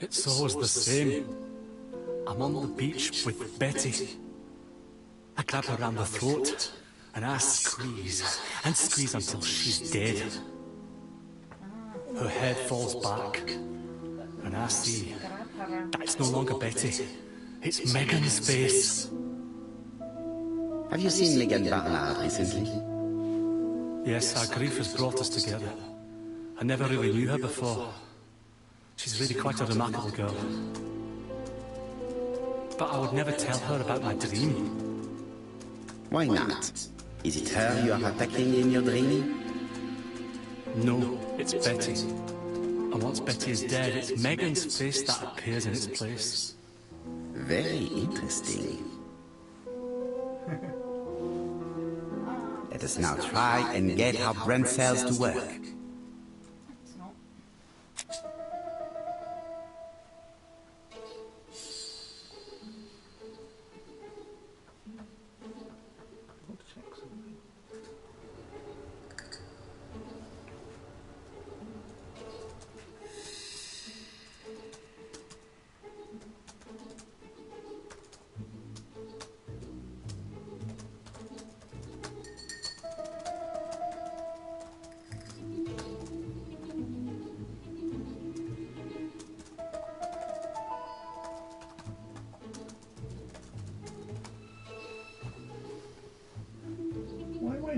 It's always the same. I'm on the beach with Betty. I grab her around the throat, and I squeeze, and squeeze until she's dead. Her head falls back, and I see that it's no longer Betty. It's Megan's face. Have you seen Megan Barnard recently? Yes, our grief has brought us together. I never really knew her before. She's really quite a remarkable girl. But I would never tell her about my dream. Why not? Is it her you are attacking in your dream? No, it's Betty. And once Betty is dead, it's Megan's face that appears in its place. Very interesting. Let us now try and get our brain cells to work.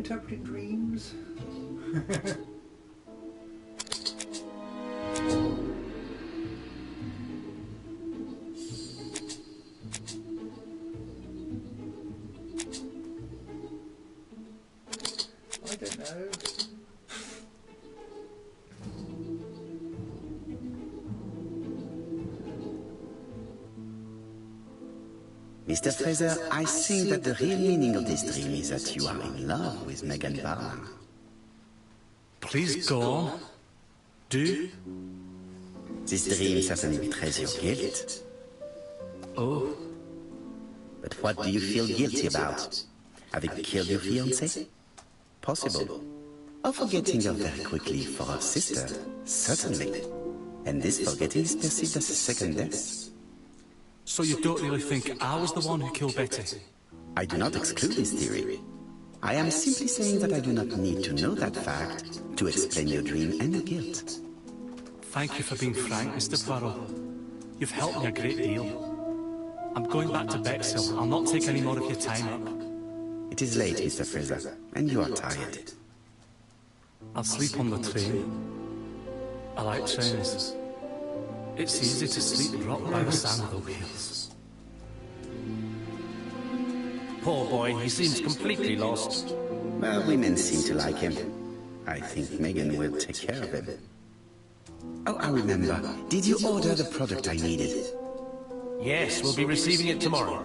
interpreting dreams? I don't know. Mr. Fraser, I think that the real meaning of this dream is that you are in love with Megan Barner. Please go on. Do? This dream certainly betrays your guilt. Oh. But what do you feel guilty about? Having killed your fiancée? Possible. Or forgetting her very quickly for her sister? Certainly. And this forgetting is perceived as a second death. So you don't really think I was the one who killed Betty? I do not exclude this theory. I am simply saying that I do not need to know that fact to explain your dream and your guilt. Thank you for being frank, Mr. Poirot. You've helped me a great deal. I'm going back to Bexhill. I'll not take any more of your time up. It is late, Mr. Fraser, and you are tired. I'll sleep on the train. I like trains. It's easy to sleep rocked by the sound of the wheels. Poor boy, he seems completely lost. Well, women seem to like him. I think Megan will take care of him. Oh, I remember. Did you order the product I needed? Yes, we'll be receiving it tomorrow.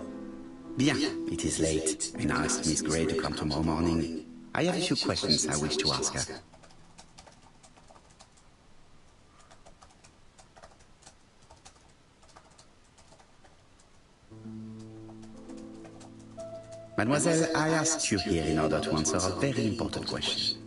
Bien, it is late, and I asked Miss Gray to come tomorrow morning. I have a few questions I wish to ask her. Mademoiselle, I asked you here in order to answer a very important question.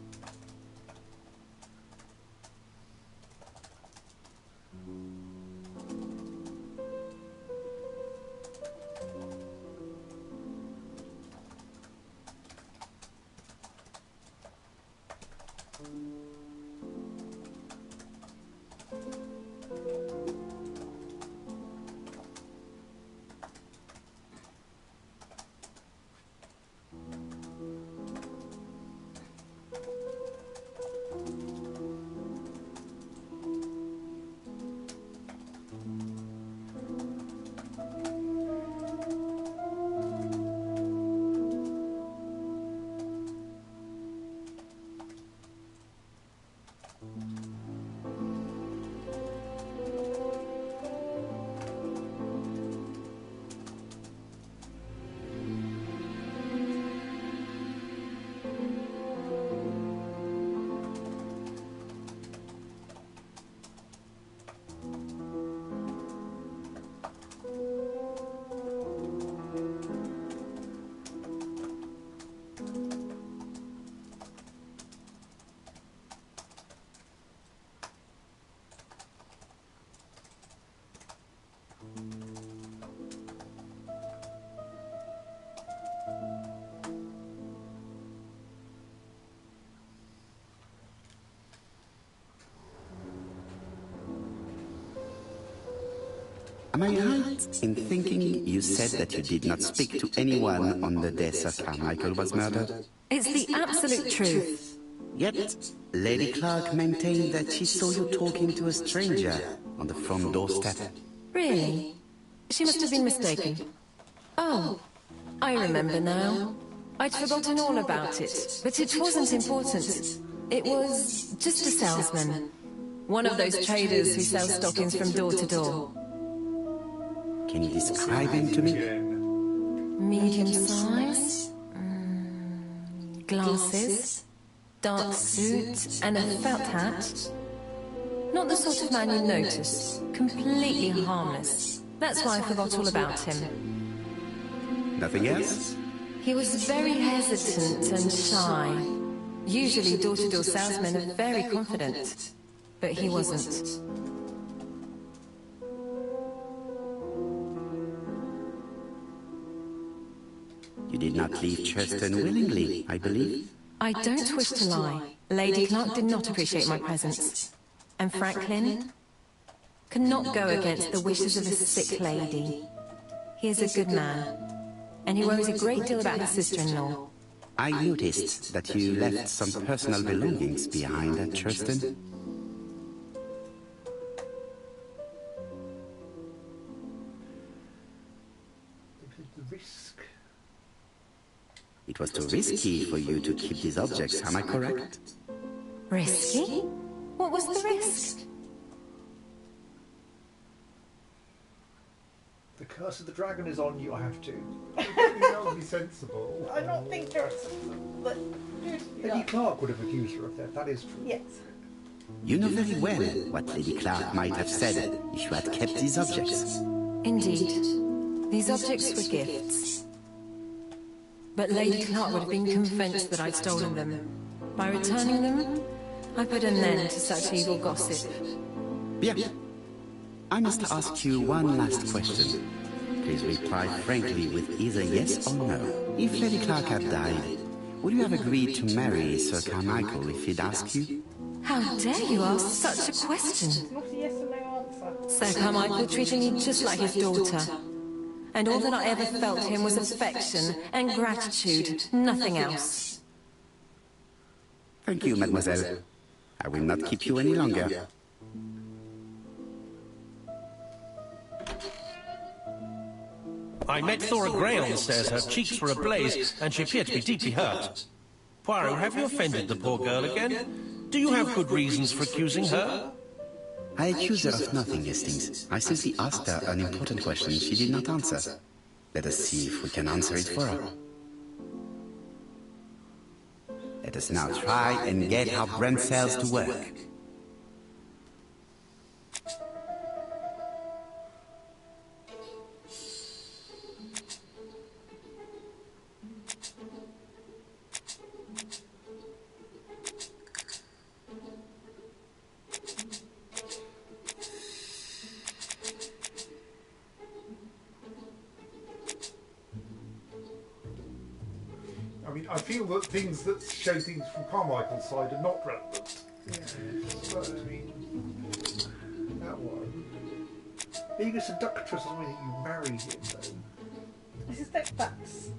Am I right in thinking you said that you did not speak to anyone on the day Sir Carmichael was murdered? It's the absolute truth. Yet, Lady Clark maintained that she saw you talking to a stranger on the front doorstep. Really? She must have been mistaken. Oh, I remember now. I'd forgotten all about it, but it wasn't important. It was just a salesman. One of those traders who sell stockings from door to door. Can you describe him to me? Medium size, glasses, dark suit, and a felt hat. Not the sort of man you notice. Completely harmless. That's why I forgot all about him. Nothing else? He was very hesitant and shy. Usually door-to-door salesmen are very confident, but he wasn't. You did not leave Cheston willingly, I believe. I don't wish to lie. Lady Clark did not appreciate my presence. And Franklin could not go against the wishes of a sick lady. He is a good man, and he worries a great deal about his sister-in-law. I noticed that you left some personal belongings behind at Churston. The risk. It was too risky for you to keep these objects, am I correct? Risky? What was the risk? The curse of the dragon is on you, I have to. You know, be sensible. I don't think there's... But... Lady Clark would have accused her of that, that is true. Yes. You know very well what Lady Clark might have said if you had kept these objects. Indeed. These objects were gifts. But Lady Clark would have been convinced that I'd stolen them. By returning them, I put an end to such evil gossip. Bien. I must ask you one last question. Please reply frankly with either yes or no. If Lady Clark had died, would you have agreed to marry Sir Carmichael if he'd asked you? How dare you ask such a question? Not a yes or no answer. Sir Carmichael treated me just like his daughter. And all that I ever felt him was affection and gratitude, nothing else. Thank you, mademoiselle. I will not keep you any longer. I met Thora Grey on the stairs. Her cheeks were ablaze, and she appeared to be deeply hurt. Poirot, have you offended the poor girl again? Do you have good reasons for accusing her? I accuse her of nothing, Hastings. I simply asked her an important question she did not answer. Let us see if we can answer it for her. Let us now try and get our brain cells to work. I mean, I feel that things that show things from Carmichael's side are not relevant. Yeah, but I mean, that one. Being a seductress doesn't mean that you marry him, though. I suspect that's...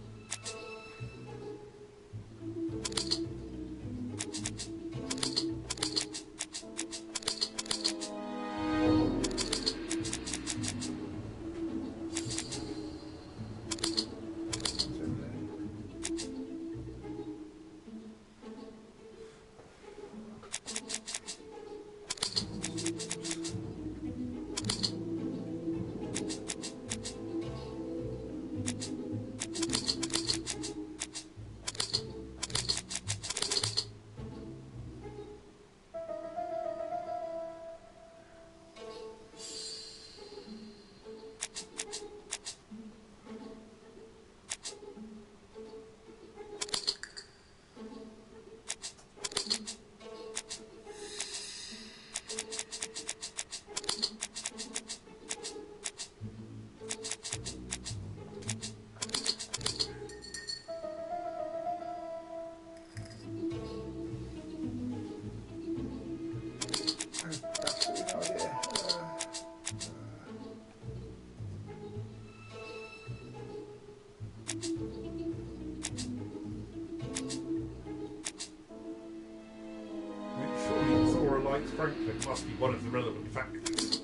Franklin must be one of the relevant factors.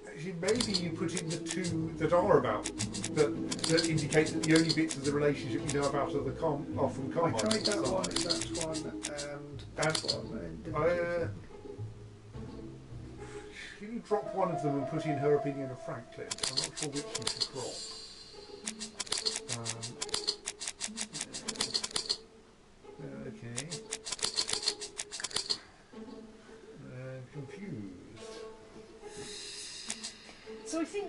Actually, maybe you put in the two that are about that indicate that the only bits of the relationship you know about are from Carmichael. I tried that one, that one, and that one. Can you drop one of them and put in her opinion of Franklin? I'm not sure which you should drop. Okay. Confused. So I think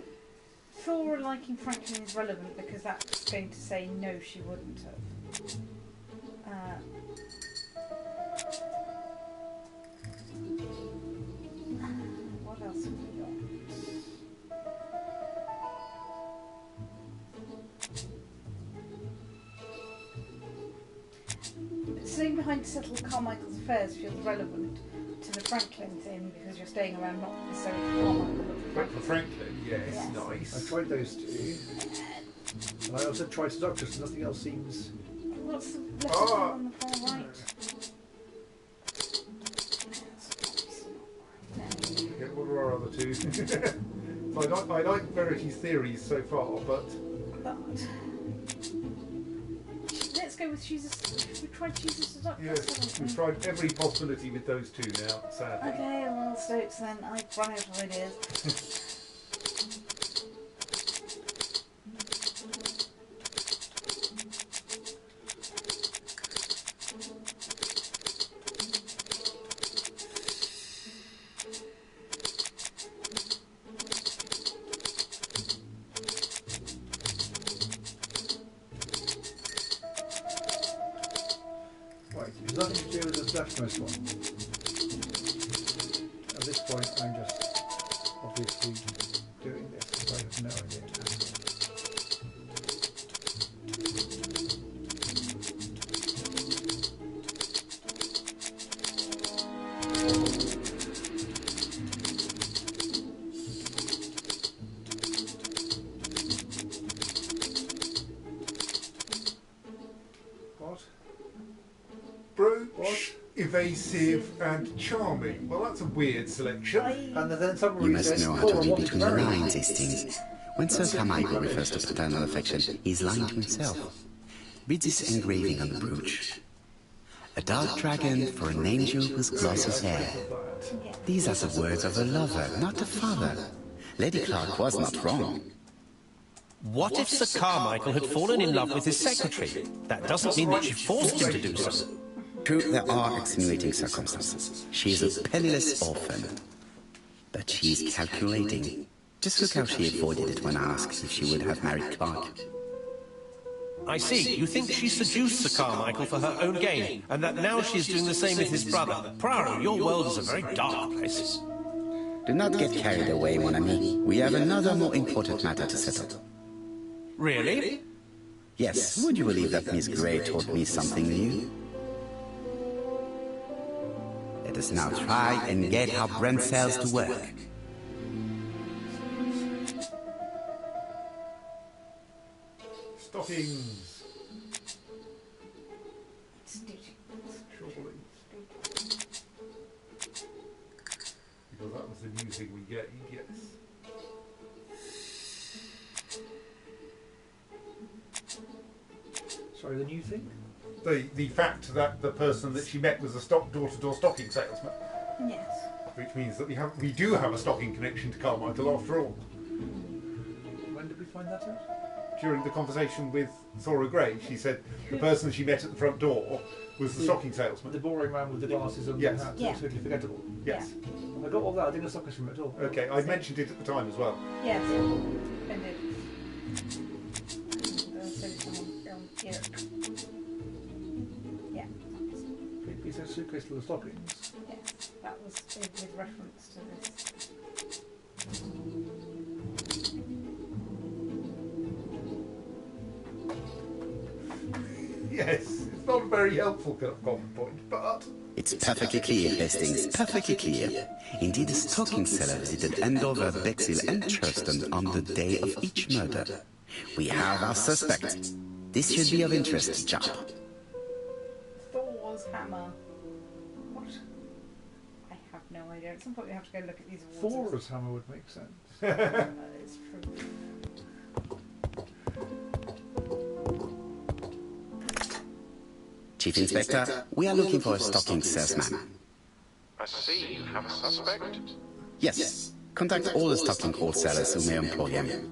Thora liking Franklin is relevant because that's going to say no, she wouldn't have. What else have we got? Sitting behind to settle Carmichael's affairs feels relevant to to the Franklin thing because you're staying around not necessarily for Carmichael, But for Franklin, yes, Yes. nice. I tried those two. And I also tried seductress, nothing else seems... What's the letter on the far right? Yeah, what are our other two? So I like Verity's theories so far, but let's go with choose a. We've tried choose a seductress. yes, haven't we? we've tried every possibility with those two now, sadly. Okay, well, Stokes then. I've run out of ideas. Right, it's nothing to do with the leftmost one. At this point, I'm just obviously doing this because I have no idea. What? Brooch, evasive, and charming. Well, that's a weird selection. And then someone You must says, know how to "Oh, I read want between the marry lines, you." Hastings. When Sir Carmichael refers to paternal affection, he's lying to himself. Read this engraving on the brooch. A dark dragon for an angel with glossy hair. These are the words of a lover, not a father. Lady Clark was not wrong. What if Sir Carmichael had fallen in love with his secretary? That doesn't mean that she forced him to do so. True, there are extenuating circumstances. She is a penniless orphan. But she is calculating. Just look how she avoided it when asked if she would have married Clark. I see. You think she seduced Sir Carmichael for her own gain, and that now she is doing the same with his brother. Poirot, your world is a very dark place. Do not get carried away, mon ami. We have another more important matter to settle. Really? Yes, would you believe that Miss Grey taught me something new? Let us now try and get our brain cells to work. Stockings. Surely. Because that was the new thing we get, yes. Sorry, the new thing? The fact that the person that she met was a door-to-door stocking salesman. Yes. Which means that we do have a stocking connection to Carmichael after all. When did we find that out? During the conversation with Thora Gray, she said the person she met at the front door was the stocking salesman. The boring man with the glasses and Yes. the hat, Yeah. totally forgettable. Yes. I got all that, I didn't stop from it at all. Okay, I mentioned it at the time as well. Yes. Ended. Here. Yeah. He said suitcase full of stockings. Yes. That was with reference to this. Yes, it's not a very helpful comment point, but... It's perfectly clear, Hastings, perfectly clear. Indeed, the stocking seller visited Andover, Bexhill and Churston on the day of each murder. We have our suspect. This should be of interest, chap. Thor's hammer. What? I have no idea. At some point we have to go look at these awards. Thor's hammer would make sense. That is true. Chief Inspector, we are looking for a stocking salesman. I see you have a suspect. Yes. Contact all the stocking wholesalers who may employ him.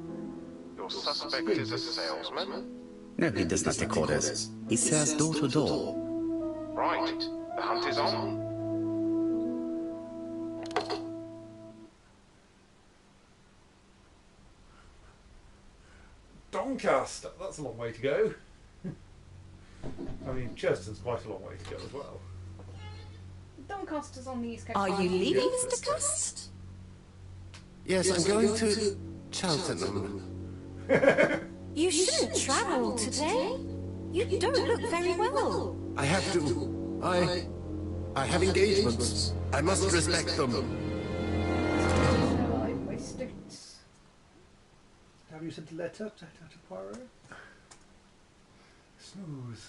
Your suspect is a salesman? No, he does not take orders. He sells door to door. Right. The hunt is on. Doncaster, that's a long way to go. I mean, Churston's quite a long way to go as well. Doncaster's on the East Coast. Are you leaving, Yes. Mr. Cust? Yes, I'm going to Cheltenham. You shouldn't travel today. You don't look very well. I have to. I have engagements. I must respect them. Have you sent a letter to Poirot? Smooth.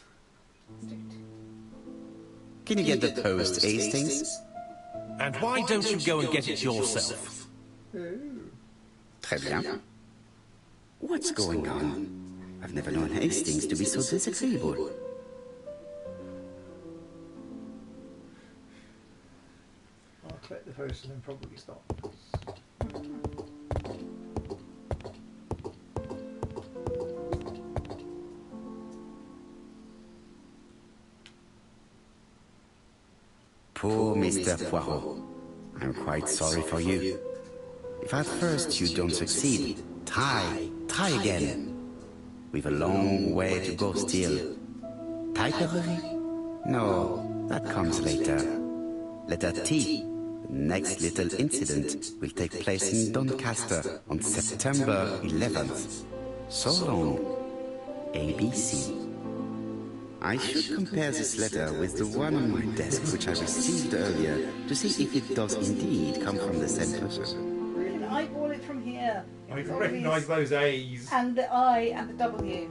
Can you get the post, Hastings? And why don't you go and get it yourself? Très bien. What's going on? I've never known Hastings to be so disagreeable. I'll collect the post and then probably stop. Poor Mr. Poirot. I'm quite sorry for you. If at first you don't succeed, try again. We've a long way to go still. Typery? No, that comes later. Letter T. The next little incident will take place in Doncaster on September 11th. So long. ABC. I should compare this letter with the one on my desk which I received earlier to see if it does indeed come from the same person. You can eyeball it from here. I can recognise those A's. And the I and the W.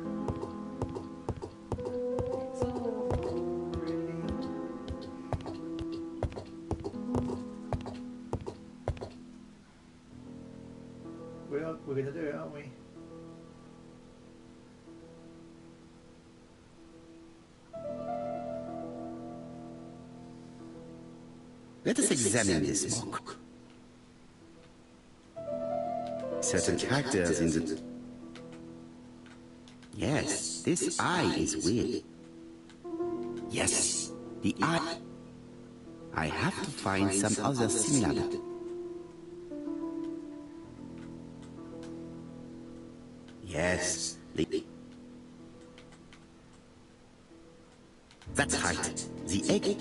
It's all really... We're going to do it, aren't we? Let us examine this mock. Certain characters in the... Yes, this eye is weird. Yes, the eye... I have to find some other similar... Yes, the... That's right, the egg...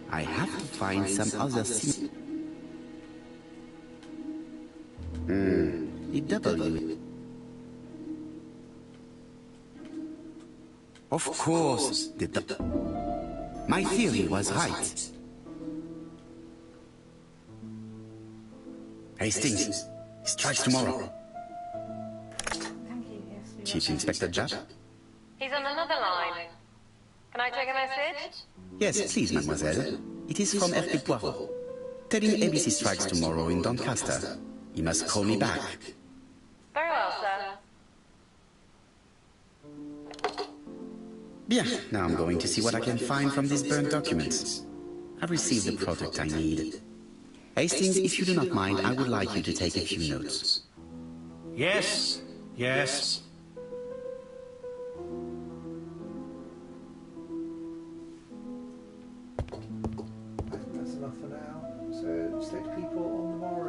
I have to find some other sim... The W. Of course, the W. My theory was right. Hastings, he strikes tomorrow. Thank you, yes. Chief Inspector Judd? He's on another line. Can I take a message? Yes, please, mademoiselle. It is from Hercule Poirot. Tell him ABC strikes tomorrow in Doncaster. He must call me back. Very well, sir. Bien, now I'm going to see what I can find from these burnt documents. I've received the product I need. Hastings, if you do not mind, I would like you to take a few notes. Yes, yes. I think that's enough for now. So, 6 people on the morrow.